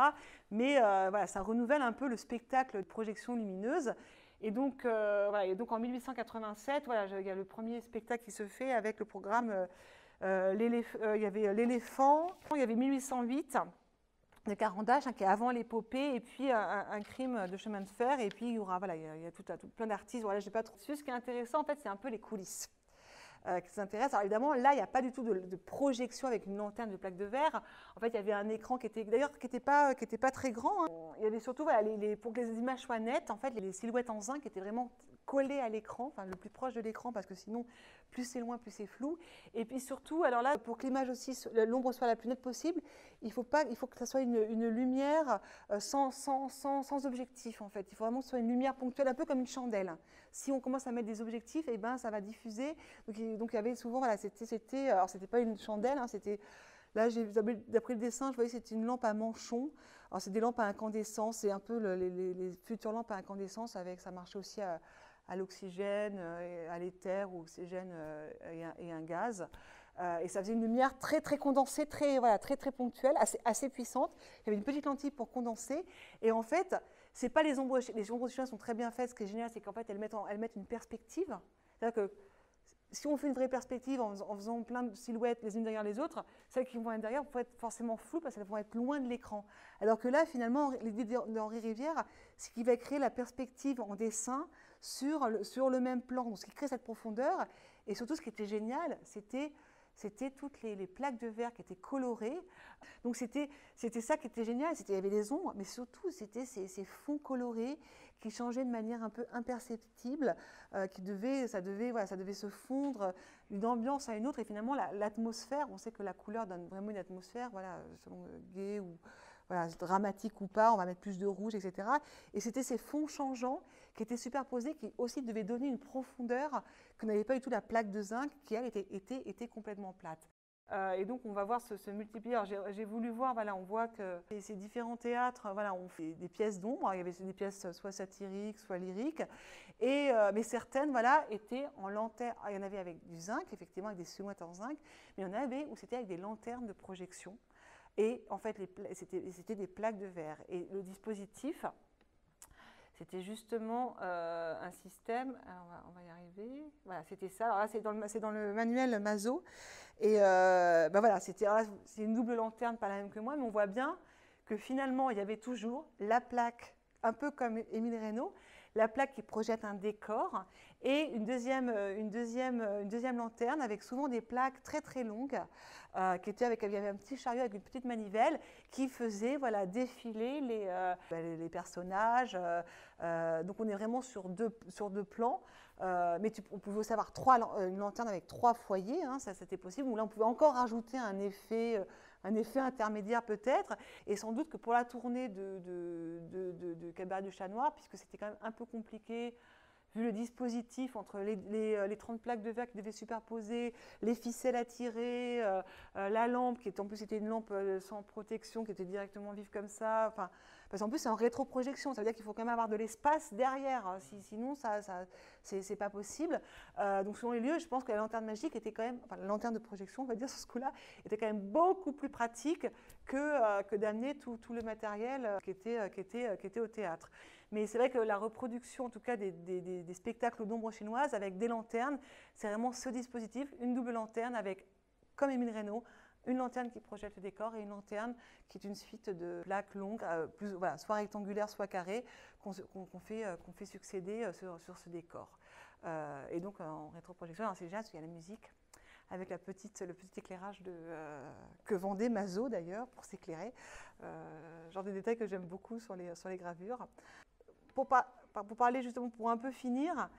Mais ça renouvelle un peu le spectacle de projection lumineuse. Et donc en 1887, il y a le premier spectacle qui se fait avec le programme. Il y avait l'éléphant, il y avait 1808. De Carandache, qui est avant l'épopée, et puis un crime de chemin de fer, et puis il y aura, il y a tout plein d'artistes, je n'ai pas trop su. Ce qui est intéressant, en fait, c'est un peu les coulisses qui s'intéressent. Alors évidemment, là, il n'y a pas du tout de projection avec une lanterne de plaque de verre. En fait, il y avait un écran qui était pas très grand. Il y avait surtout, pour que les images soient nettes, en fait, les silhouettes en zinc étaient vraiment collées à l'écran, le plus proche de l'écran, parce que sinon, plus c'est loin, plus c'est flou. Et puis surtout, alors là, pour que l'image aussi, l'ombre soit la plus nette possible, il faut que ça soit une lumière sans objectif, en fait. Il faut vraiment que ce soit une lumière ponctuelle, un peu comme une chandelle. Si on commence à mettre des objectifs, ça va diffuser. Donc il y avait souvent, alors c'était pas une chandelle, c'était, là, d'après le dessin, je voyais que c'était une lampe à manchon. Alors c'est des lampes à incandescence, c'est un peu les futures lampes à incandescence, ça marchait aussi à l'oxygène, à l'éther, ou oxygène et un gaz. Et ça faisait une lumière très très condensée, très ponctuelle, assez puissante. Il y avait une petite lentille pour condenser. Et en fait, c'est pas les ombres chinoises sont très bien faites. Ce qui est génial, c'est qu'en fait, elles mettent une perspective. C'est-à-dire que si on fait une vraie perspective en faisant plein de silhouettes les unes derrière les autres, celles qui vont être derrière vont être forcément floues parce qu'elles vont être loin de l'écran. Alors que là, finalement, l'idée d'Henri Rivière, c'est qu'il va créer la perspective en dessin sur le même plan. Donc, ce qui crée cette profondeur. Et surtout, ce qui était génial, c'était toutes les plaques de verre qui étaient colorées. Donc c'était ça qui était génial. Il y avait des ombres, mais surtout c'était ces fonds colorés qui changeaient de manière un peu imperceptible, ça devait se fondre d'une ambiance à une autre. Et finalement, l'atmosphère, on sait que la couleur donne vraiment une atmosphère, selon gaie ou dramatique ou pas, on va mettre plus de rouge, etc. Et c'était ces fonds changeants qui étaient superposés, qui aussi devaient donner une profondeur que n'avait pas du tout la plaque de zinc, qui elle était complètement plate. Et donc on va voir se multiplier. Alors j'ai voulu voir, on voit que ces différents théâtres, on fait des pièces d'ombre. Il y avait des pièces soit satiriques, soit lyriques, mais certaines, étaient en lanterne. Il y en avait avec du zinc, effectivement, avec des silhouettes en zinc, mais il y en avait où c'était avec des lanternes de projection. Et en fait, c'était des plaques de verre. Et le dispositif, c'était justement un système. Alors on va y arriver. Voilà, c'était ça. Alors là, c'est dans le manuel Mazo. Et c'est une double lanterne, pas la même que moi, mais on voit bien que finalement, il y avait toujours la plaque, un peu comme Émile Reynaud, la plaque qui projette un décor, et une deuxième lanterne avec souvent des plaques très très longues, il y avait un petit chariot avec une petite manivelle qui faisait défiler les personnages. Donc on est vraiment sur deux plans. Mais on pouvait aussi avoir une lanterne avec 3 foyers, ça c'était possible. Ou là on pouvait encore rajouter un effet intermédiaire peut-être. Et sans doute que pour la tournée de Cabaret du Chat Noir, puisque c'était quand même un peu compliqué, vu le dispositif entre les 30 plaques de verre qui devaient superposer, les ficelles à tirer, la lampe, qui était en plus c'était une lampe sans protection, qui était directement vive comme ça. Enfin, parce qu'en plus c'est en rétroprojection, ça veut dire qu'il faut quand même avoir de l'espace derrière, sinon c'est pas possible. Donc selon les lieux, je pense que la lanterne magique était quand même, la lanterne de projection, on va dire sur ce coup-là, était quand même beaucoup plus pratique que d'amener tout le matériel qui était au théâtre. Mais c'est vrai que la reproduction, en tout cas, des spectacles d'ombre chinoise avec des lanternes, c'est vraiment ce dispositif, une double lanterne avec, comme Émile Reynaud, une lanterne qui projette le décor et une lanterne qui est une suite de plaques longues, soit rectangulaires, soit carrées, qu'on fait succéder sur ce décor. Et donc en rétroprojection, c'est génial parce qu'il y a la musique avec le petit éclairage que vendait Mazo d'ailleurs pour s'éclairer. Genre des détails que j'aime beaucoup sur les gravures. Pour parler justement, pour un peu finir,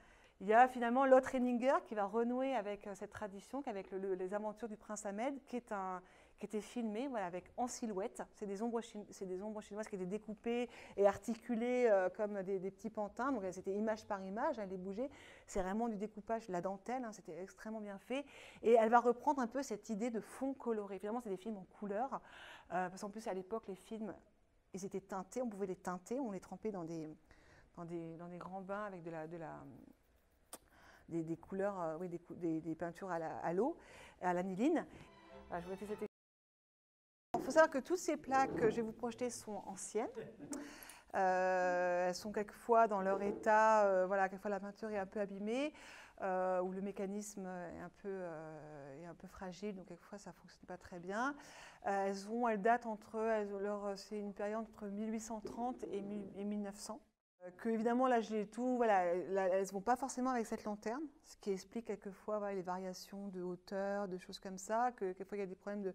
Il y a finalement Lotte Renninger qui va renouer avec cette tradition, avec les aventures du prince Ahmed, qui était filmé voilà, en silhouette. C'est des ombres chinoises qui étaient découpées et articulées comme des petits pantins. Donc c'était image par image, elle les bougeait. C'est vraiment du découpage, de la dentelle, hein, c'était extrêmement bien fait. Et elle va reprendre un peu cette idée de fond coloré. Finalement, c'est des films en couleur. Parce qu'en plus, à l'époque, les films, ils étaient teintés, on pouvait les teinter, on les trempait dans des grands bains avec des couleurs, oui, des peintures à l'eau, à l'aniline. Voilà, je vous ai fait cette... Il faut savoir que toutes ces plaques que je vais vous projeter sont anciennes. Elles sont quelquefois dans leur état, voilà, quelquefois la peinture est un peu abîmée, ou le mécanisme est un peu fragile, donc quelquefois ça ne fonctionne pas très bien. Elles datent c'est une période entre 1830 et 1900. Que évidemment là j'ai tout, voilà, elles ne vont pas forcément avec cette lanterne, ce qui explique quelquefois voilà, les variations de hauteur, de choses comme ça, que quelquefois il y a des problèmes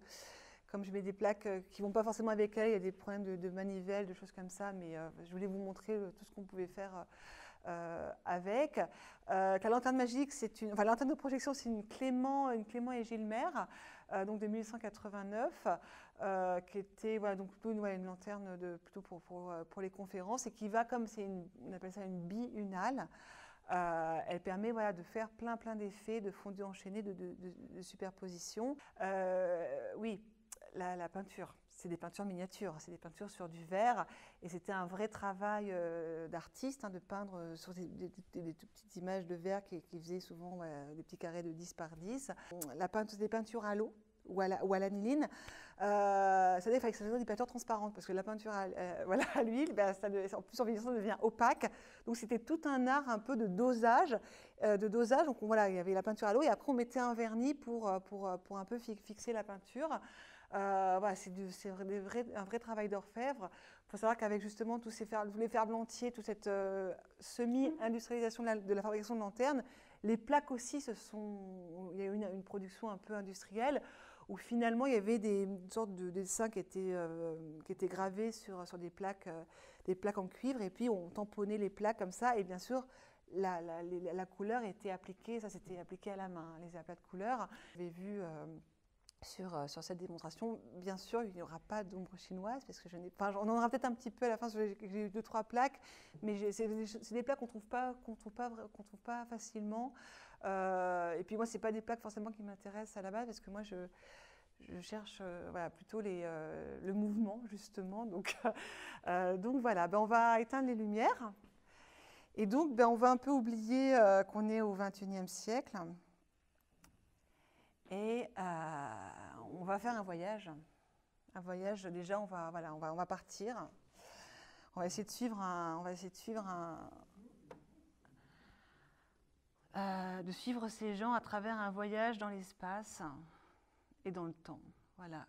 comme je mets des plaques qui ne vont pas forcément avec elle, il y a des problèmes de manivelle, de choses comme ça, mais je voulais vous montrer tout ce qu'on pouvait faire avec. La lanterne magique, la lanterne de projection, c'est une Clément et Gilmer, donc de 1889, qui était voilà, donc plutôt une lanterne plutôt pour les conférences et qui va comme on appelle ça une biunale. Elle permet voilà, de faire plein d'effets, de fondus enchaînés, de superposition. Oui, la peinture, c'est des peintures miniatures, c'est des peintures sur du verre, et c'était un vrai travail d'artiste, hein, de peindre sur des toutes petites images de verre qui faisaient souvent des petits carrés de 10 par 10. Des peintures à l'eau ou à l'aniline, c'est-à-dire qu'il fallait que ça soit des peintures transparentes, parce que la peinture à l'huile, ben, en plus en vieillissant, devient opaque. Donc c'était tout un art un peu de dosage. Donc voilà, il y avait la peinture à l'eau, et après on mettait un vernis pour un peu fixer la peinture. Voilà, c'est un vrai travail d'orfèvre. Il faut savoir qu'avec justement tous les fers blantiers, toute cette semi-industrialisation de la fabrication de lanternes, les plaques aussi, il y a eu une production un peu industrielle où finalement il y avait une sorte de dessins qui étaient gravés sur des plaques en cuivre, et puis on tamponnait les plaques comme ça, et bien sûr la couleur était appliquée, ça c'était appliqué à la main, les aplats de couleur. J'avais vu sur cette démonstration, bien sûr, il n'y aura pas d'ombre chinoise, parce que on en aura peut-être un petit peu à la fin, j'ai eu 2-3 plaques, mais c'est des plaques qu'on trouve pas facilement. Et puis moi, c'est pas des plaques forcément qui m'intéressent à la base, parce que moi, je cherche voilà, plutôt le mouvement, justement. Donc voilà, ben, on va éteindre les lumières. Et donc, ben, on va un peu oublier qu'on est au XXIe siècle. Et on va faire un voyage. Déjà, on va partir. On va essayer de suivre de suivre ces gens à travers un voyage dans l'espace et dans le temps. Voilà.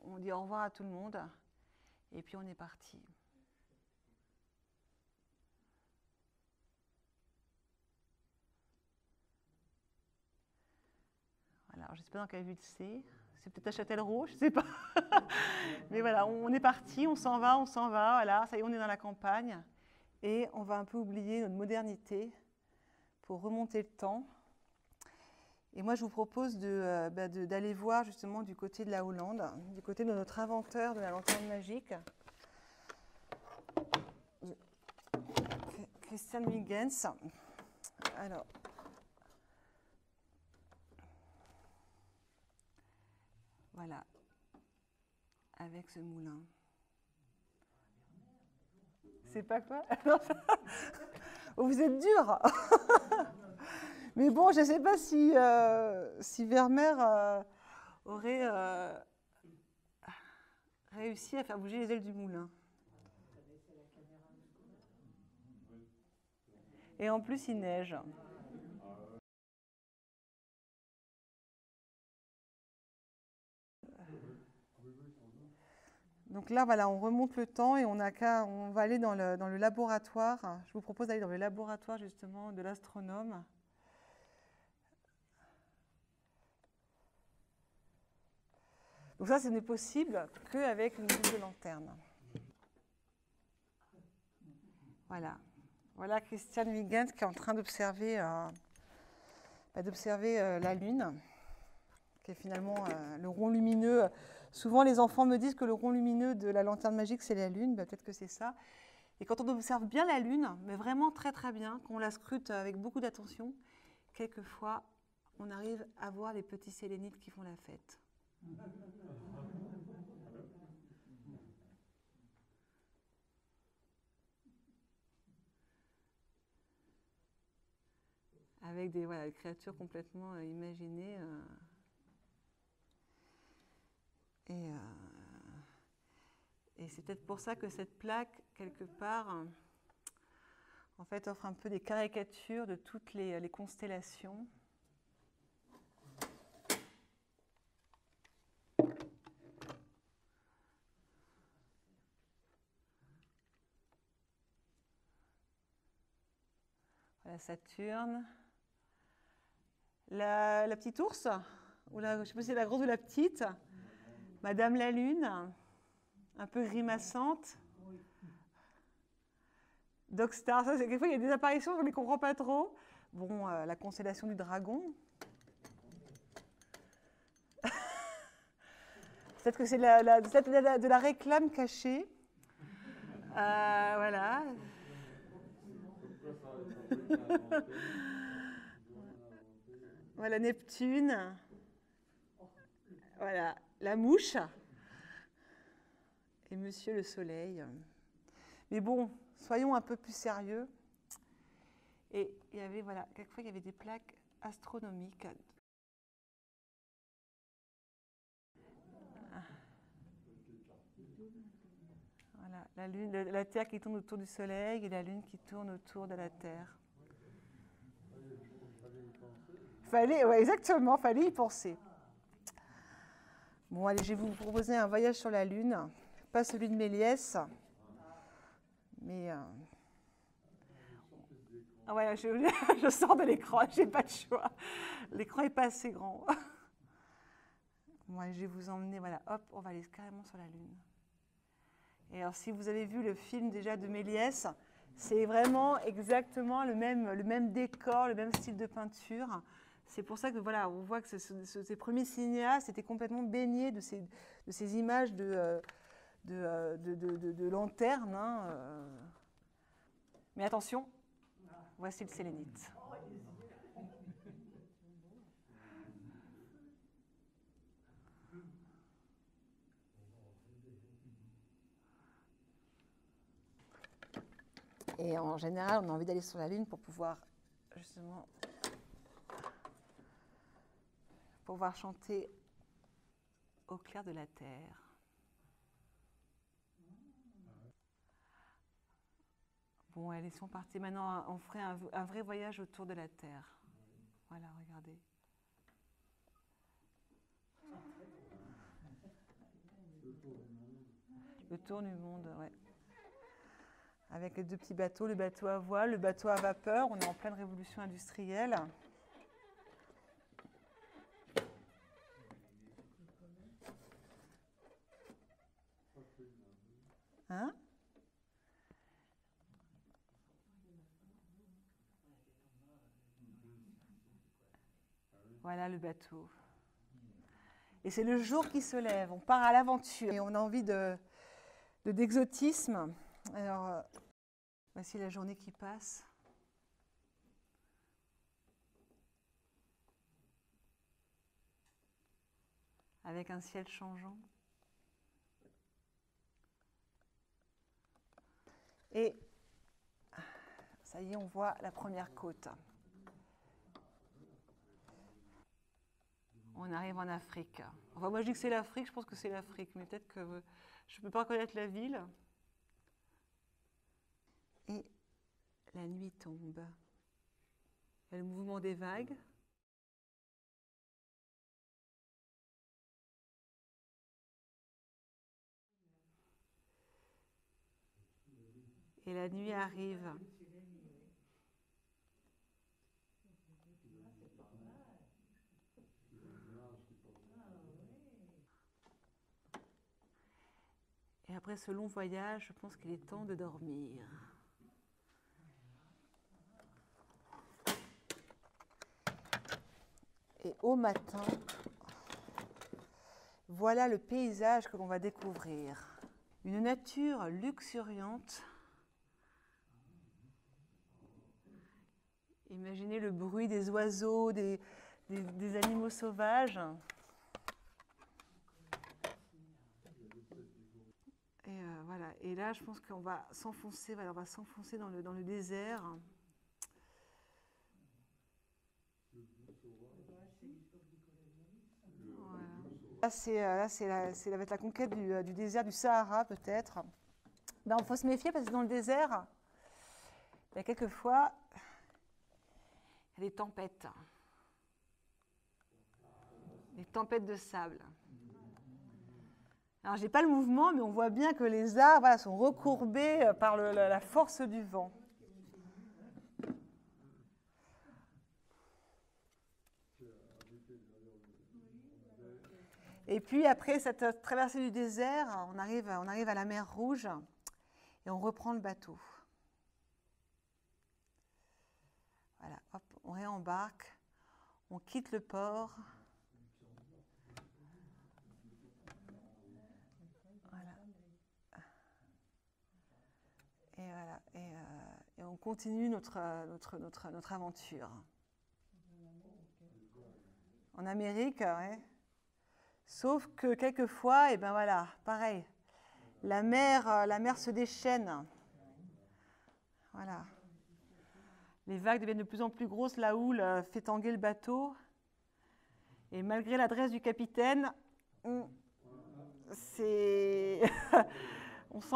On dit au revoir à tout le monde et puis on est parti. Voilà. Alors, je ne sais pas dans quelle ville c'est. C'est peut-être à Châtellerault, je ne sais pas. Mais voilà, on est parti, on s'en va. Voilà, ça y est, on est dans la campagne. Et on va un peu oublier notre modernité pour remonter le temps. Et moi, je vous propose d'aller voir justement du côté de la Hollande, du côté de notre inventeur de la lanterne magique, Christian Huygens. Alors, voilà, avec ce moulin. C'est pas quoi? Vous êtes dur. Mais bon, je ne sais pas si Vermeer aurait réussi à faire bouger les ailes du moulin. Et en plus, il neige. Donc là, voilà, on remonte le temps et on va aller dans le laboratoire. Je vous propose d'aller dans le laboratoire justement de l'astronome. Donc ça, ce n'est possible qu'avec une double lanterne. Voilà. Voilà Christian Huygens qui est en train d'observer la Lune, qui est finalement le rond lumineux. Souvent, les enfants me disent que le rond lumineux de la lanterne magique, c'est la Lune. Ben, peut-être que c'est ça. Et quand on observe bien la Lune, mais vraiment très très bien, qu'on la scrute avec beaucoup d'attention, quelquefois, on arrive à voir les petits sélénites qui font la fête. Avec des créatures complètement imaginées. Et c'est peut-être pour ça que cette plaque, quelque part, en fait, offre un peu des caricatures de toutes les constellations. Voilà Saturne. La petite ours, ou je ne sais pas si c'est la grosse ou la petite, Madame la Lune, un peu grimaçante. Dogstar, ça, quelquefois il y a des apparitions, je ne les comprends pas trop. Bon, la constellation du dragon. Peut-être que c'est de la réclame cachée. Voilà. Voilà Neptune. Voilà la mouche. Et Monsieur le Soleil. Mais bon, soyons un peu plus sérieux. Et il y avait, voilà, quelquefois il y avait des plaques astronomiques. Voilà, la Lune, la Terre qui tourne autour du Soleil et la Lune qui tourne autour de la Terre. Ouais, exactement, fallait y penser. Bon, allez, je vais vous proposer un voyage sur la Lune. Pas celui de Méliès, mais... Ah ouais, je sors de l'écran, j'ai pas de choix. L'écran n'est pas assez grand. Bon, allez, je vais vous emmener, voilà, hop, on va aller carrément sur la Lune. Et alors, si vous avez vu le film déjà de Méliès, c'est vraiment exactement le même décor, le même style de peinture. C'est pour ça que voilà, on voit que ces premiers cinéastes étaient complètement baignés de ces images de lanternes. Hein. Mais attention, voici le sélénite. Et en général, on a envie d'aller sur la Lune pour pouvoir justement chanter au clair de la Terre. Bon, allez, sont partis. Maintenant, on ferait un vrai voyage autour de la Terre. Voilà, regardez. Le tour du monde, ouais. Avec les deux petits bateaux, le bateau à voile, le bateau à vapeur. On est en pleine révolution industrielle. Hein? Voilà le bateau. Et c'est le jour qui se lève. On part à l'aventure. Et on a envie d'exotisme. Alors, voici la journée qui passe. Avec un ciel changeant. Et ça y est, on voit la première côte. On arrive en Afrique. Enfin, moi, je dis que c'est l'Afrique, je pense que c'est l'Afrique, mais peut-être que je ne peux pas reconnaître la ville. Et la nuit tombe. Il y a le mouvement des vagues. Et la nuit arrive. Et après ce long voyage, je pense qu'il est temps de dormir. Et au matin, voilà le paysage que l'on va découvrir. Une nature luxuriante. Imaginez le bruit des oiseaux, des animaux sauvages. Et voilà. Et là, je pense qu'on va s'enfoncer, voilà, on va s'enfoncer dans le désert. Voilà. Là, ça va être la conquête du désert du Sahara, peut-être. Ben, il faut se méfier parce que dans le désert, il y a quelquefois des tempêtes. Des tempêtes de sable. Alors, je n'ai pas le mouvement, mais on voit bien que les arbres voilà, sont recourbés par la force du vent. Et puis, après cette traversée du désert, on arrive à la mer Rouge et on reprend le bateau. Voilà, hop, on réembarque, on quitte le port. Voilà. Et voilà, et on continue notre aventure. En Amérique, ouais. Sauf que quelquefois, et ben voilà, pareil, la mer se déchaîne. Voilà. Les vagues deviennent de plus en plus grosses, la houle fait tanguer le bateau. Et malgré l'adresse du capitaine, on sent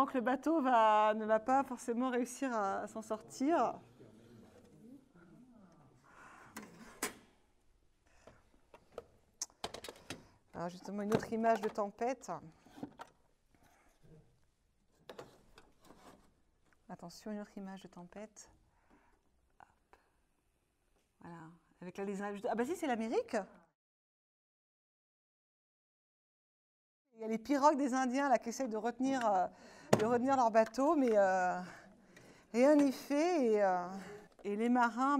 que le bateau ne va pas forcément réussir à s'en sortir. Alors justement, une autre image de tempête. Attention, une autre image de tempête. Hop. Voilà, avec là les images. Ah bah si, c'est l'Amérique. Il y a les pirogues des Indiens là qui essayent de retenir leur bateau, mais rien n'y fait. Et les marins,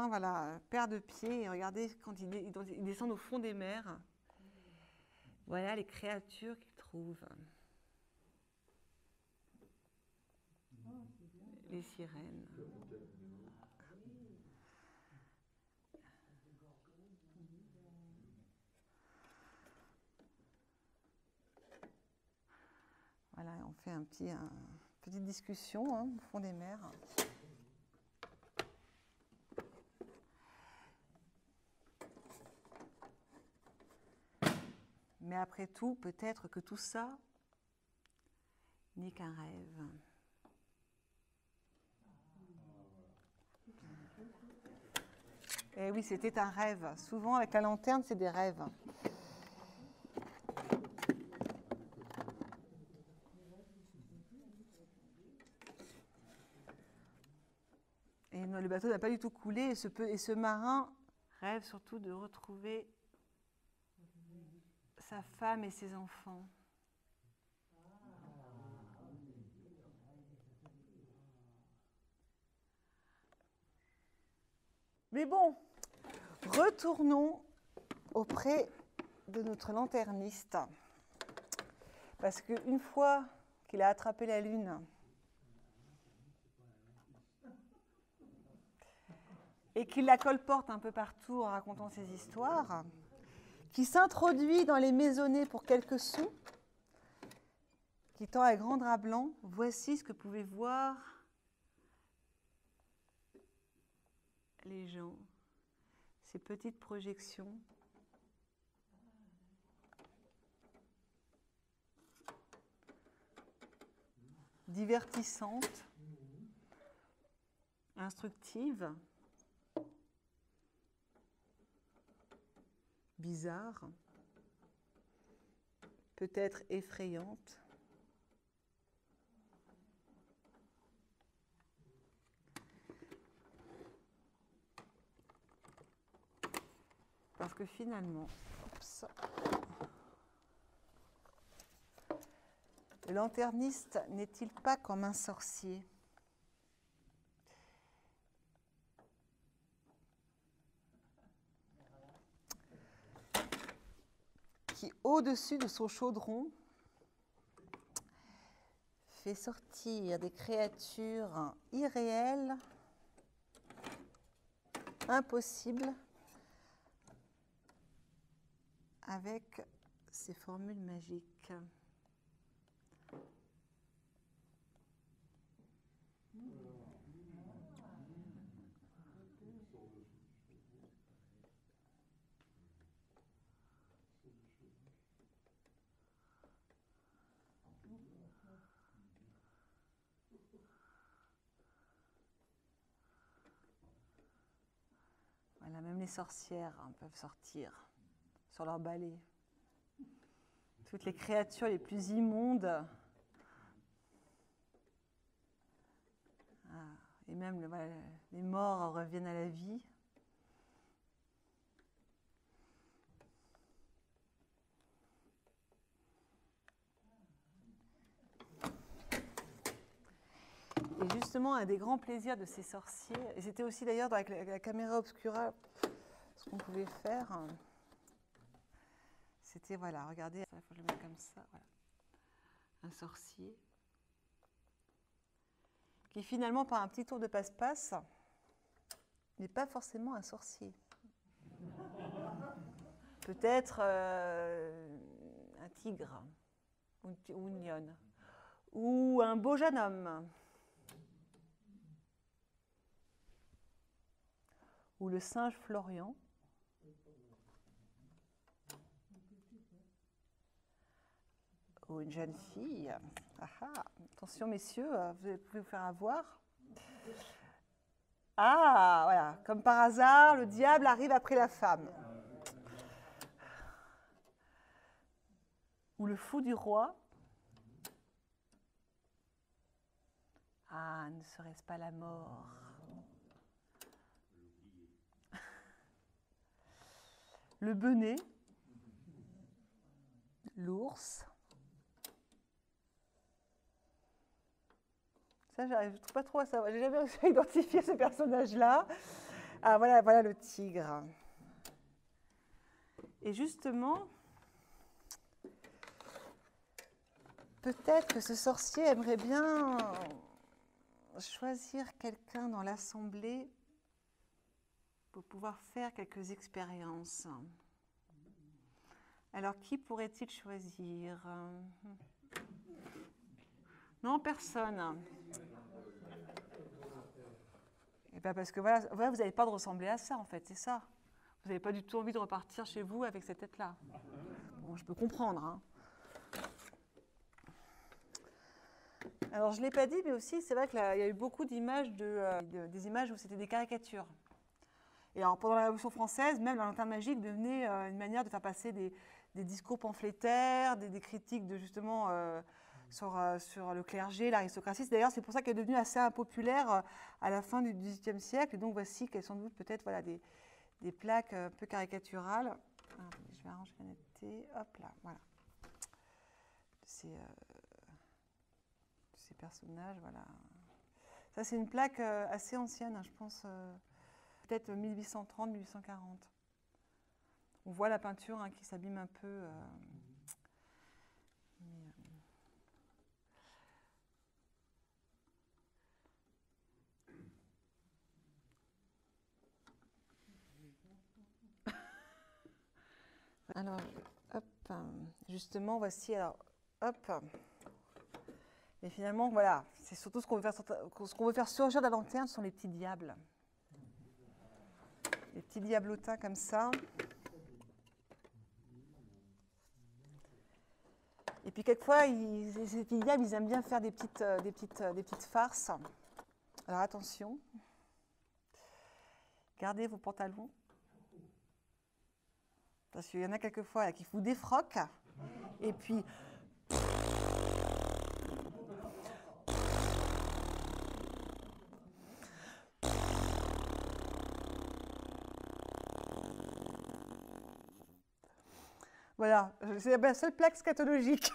voilà, perdent pied. Et regardez quand ils descendent au fond des mers. Voilà les créatures qu'ils trouvent. Les sirènes. Voilà, on fait une petite discussion au fond des mers. Mais après tout, peut-être que tout ça n'est qu'un rêve. Eh oui, c'était un rêve. Souvent, avec la lanterne, c'est des rêves. Et le bateau n'a pas du tout coulé. Et ce marin rêve surtout de retrouver sa femme et ses enfants. Mais bon, retournons auprès de notre lanterniste. Parce qu'une fois qu'il a attrapé la lune, et qu'il la colporte un peu partout en racontant ses histoires, qui s'introduit dans les maisonnées pour quelques sous, qui tend un grand drap blanc, voici ce que pouvaient voir les gens, ces petites projections. Divertissantes, instructives, bizarres, peut-être effrayantes. Parce que finalement, le lanterniste n'est-il pas comme un sorcier ? qui, au-dessus de son chaudron, fait sortir des créatures irréelles, impossibles, avec ses formules magiques. Voilà, même les sorcières peuvent sortir sur leur balai. Toutes les créatures les plus immondes. Et même voilà, les morts reviennent à la vie. Et justement, un des grands plaisirs de ces sorciers, et c'était aussi d'ailleurs avec la caméra obscura, ce qu'on pouvait faire, c'était, voilà, regardez, il faut que je le mette comme ça, voilà, un sorcier, qui finalement, par un petit tour de passe-passe, n'est pas forcément un sorcier. Peut-être un tigre, ou une lionne, ou un beau jeune homme, ou le singe Florian, ou une jeune fille. Ah ah, attention messieurs, vous pouvez vous faire avoir. Ah, voilà, comme par hasard, le diable arrive après la femme. Ou le fou du roi. Ah, ne serait-ce pas la mort? Le benêt. L'ours. Ça, je ne trouve pas trop à savoir. J'ai jamais réussi à identifier ce personnage-là. Ah, voilà le tigre. Et justement, peut-être que ce sorcier aimerait bien choisir quelqu'un dans l'assemblée pour pouvoir faire quelques expériences. Alors, qui pourrait-il choisir? Non, personne. Et bien parce que voilà, vous n'avez pas de ressembler à ça, en fait, c'est ça. Vous n'avez pas du tout envie de repartir chez vous avec cette tête-là. Bon, je peux comprendre. Hein. Alors, je ne l'ai pas dit, mais aussi, c'est vrai qu'il y a eu beaucoup d'images, des images où c'était des caricatures. Et alors, pendant la Révolution française, même la lanterne magique devenait une manière de faire passer des discours pamphlétaires, des critiques de justement sur le clergé, l'aristocratie. D'ailleurs, c'est pour ça qu'elle est devenue assez impopulaire à la fin du XVIIIe siècle. Et donc, voici qu'elle sans doute peut-être voilà, des plaques un peu caricaturales. Ah, je vais arranger la netteté. Hop là, voilà. Ces personnages, voilà. Ça, c'est une plaque assez ancienne, hein, je pense, peut-être 1830-1840. On voit la peinture hein, qui s'abîme un peu. Alors, hop, justement, voici, alors, hop. Et finalement, voilà, c'est surtout ce qu'on veut faire surgir de la lanterne, ce sont les petits diables. Les petits diablotins comme ça. Et puis quelquefois, ces petits diables, ils aiment bien faire des petites farces. Alors attention, gardez vos pantalons. Parce qu'il y en a quelquefois là, qui vous défroquent. Et puis... Voilà, c'est la seule plaque scatologique.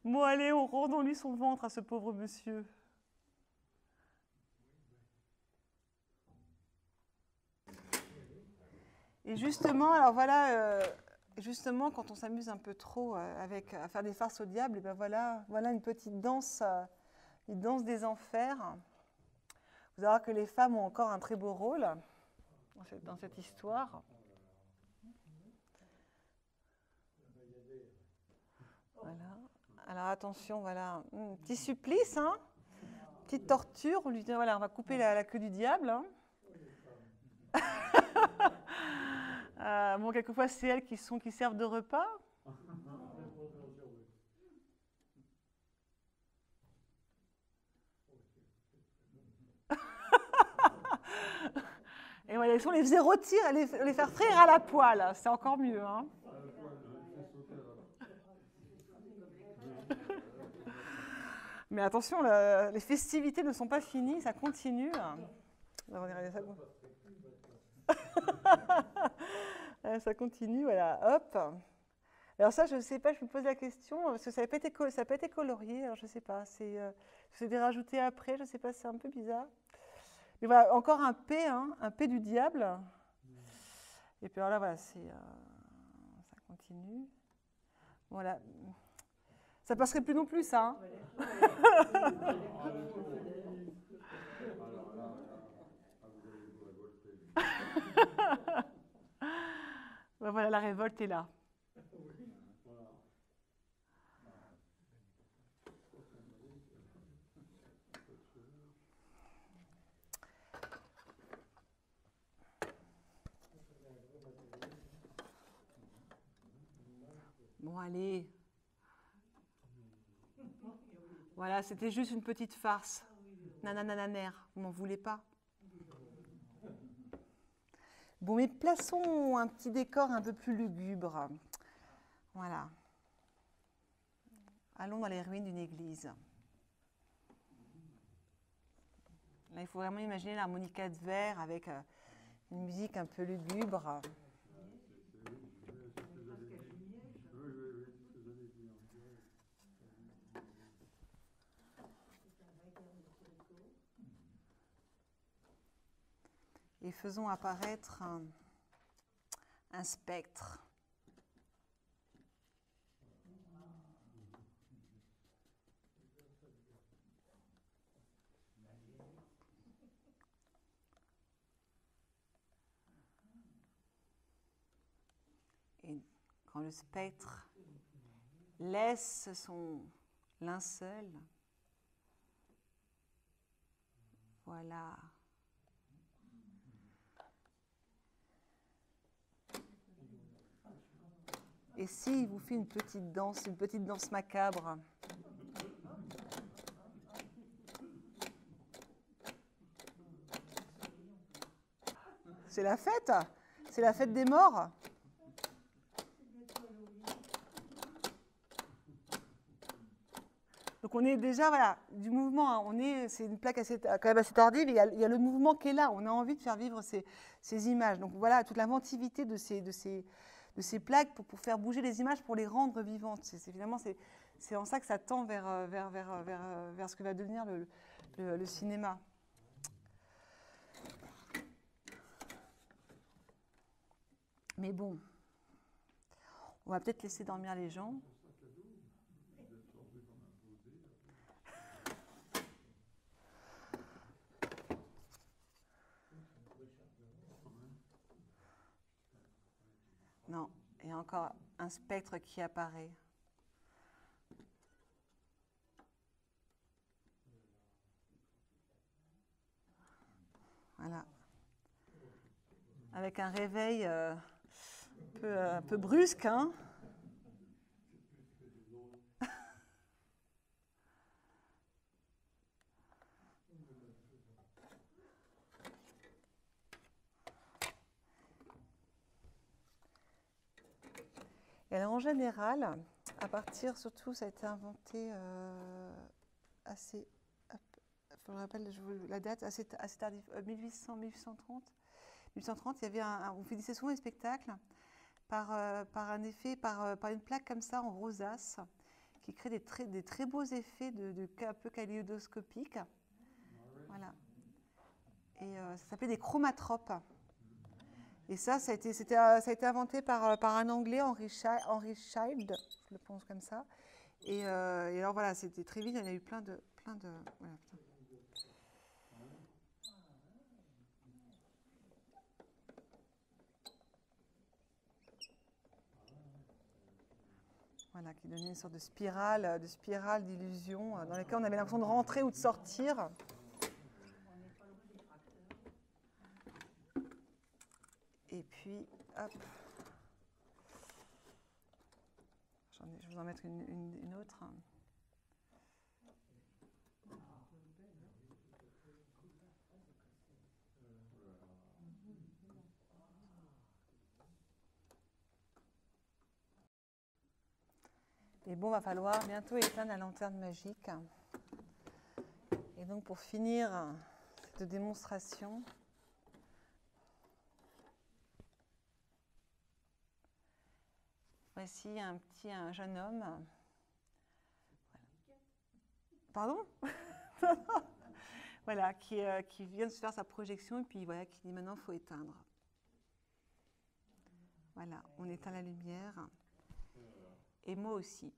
Bon, allez, rendons-lui son ventre à ce pauvre monsieur. Et justement, alors voilà, justement, quand on s'amuse un peu trop à faire des farces au diable, et ben voilà une petite danse, une danse des enfers. Vous allez voir que les femmes ont encore un très beau rôle dans cette histoire. Voilà. Alors attention, voilà, petit supplice, hein, petite torture. On lui dit voilà, on va couper la queue du diable. Hein. Bon, quelquefois c'est elles qui servent de repas. Et voilà, on les faisait rôtir, les faire frire à la poêle, c'est encore mieux. Hein. Mais attention, les festivités ne sont pas finies, ça continue. Ça continue, voilà, hop. Alors ça, je ne sais pas, je me pose la question, parce que ça n'a pas été colorié, alors je ne sais pas, c'est rajouté après, je ne sais pas, c'est un peu bizarre. Mais voilà, encore un P, hein, un P du diable. Et puis alors là, voilà, ça continue. Voilà. Ça passerait plus non plus, ça. Hein. Ben voilà, la révolte est là. Bon, allez. Voilà, c'était juste une petite farce. Nananananer, vous m'en voulez pas. Bon, mais plaçons un petit décor un peu plus lugubre. Voilà. Allons dans les ruines d'une église. Là, il faut vraiment imaginer l'harmonica de verre avec une musique un peu lugubre. Et faisons apparaître un spectre. Et quand le spectre laisse son linceul, voilà. Et s'il vous fait une petite danse macabre. C'est la fête des morts. Donc on est déjà, voilà, du mouvement, hein, c'est une plaque quand même assez tardive, il y a le mouvement qui est là, on a envie de faire vivre ces images. Donc voilà, toute l'inventivité de ces plaques pour faire bouger les images, pour les rendre vivantes. Finalement, c'est en ça que ça tend vers ce que va devenir le cinéma. Mais bon, on va peut-être laisser dormir les gens. Non, il y a encore un spectre qui apparaît. Voilà. Avec un réveil un peu brusque, hein. Et alors en général, à partir surtout, ça a été inventé assez, je me rappelle la date, assez tardive, 1830. 1830, il y avait on finissait souvent les spectacles par un effet, par une plaque comme ça en rosace, qui crée des très beaux effets un peu kaléidoscopiques. Voilà. Et ça s'appelait des chromatropes. Et ça a été inventé par un Anglais, Henry Child, je le pense comme ça. Et alors voilà, c'était très vite, il y en a eu plein de voilà, putain. Voilà, qui donnait une sorte de spirale d'illusion dans laquelle on avait l'impression de rentrer ou de sortir. Et puis, hop. Je vais vous en mettre une autre. Et bon, va falloir bientôt éteindre la lanterne magique. Et donc, pour finir cette démonstration, voici un jeune homme. Pardon? Voilà, qui vient de se faire sa projection et puis voilà, qui dit maintenant il faut éteindre. Voilà, on éteint la lumière. Et moi aussi.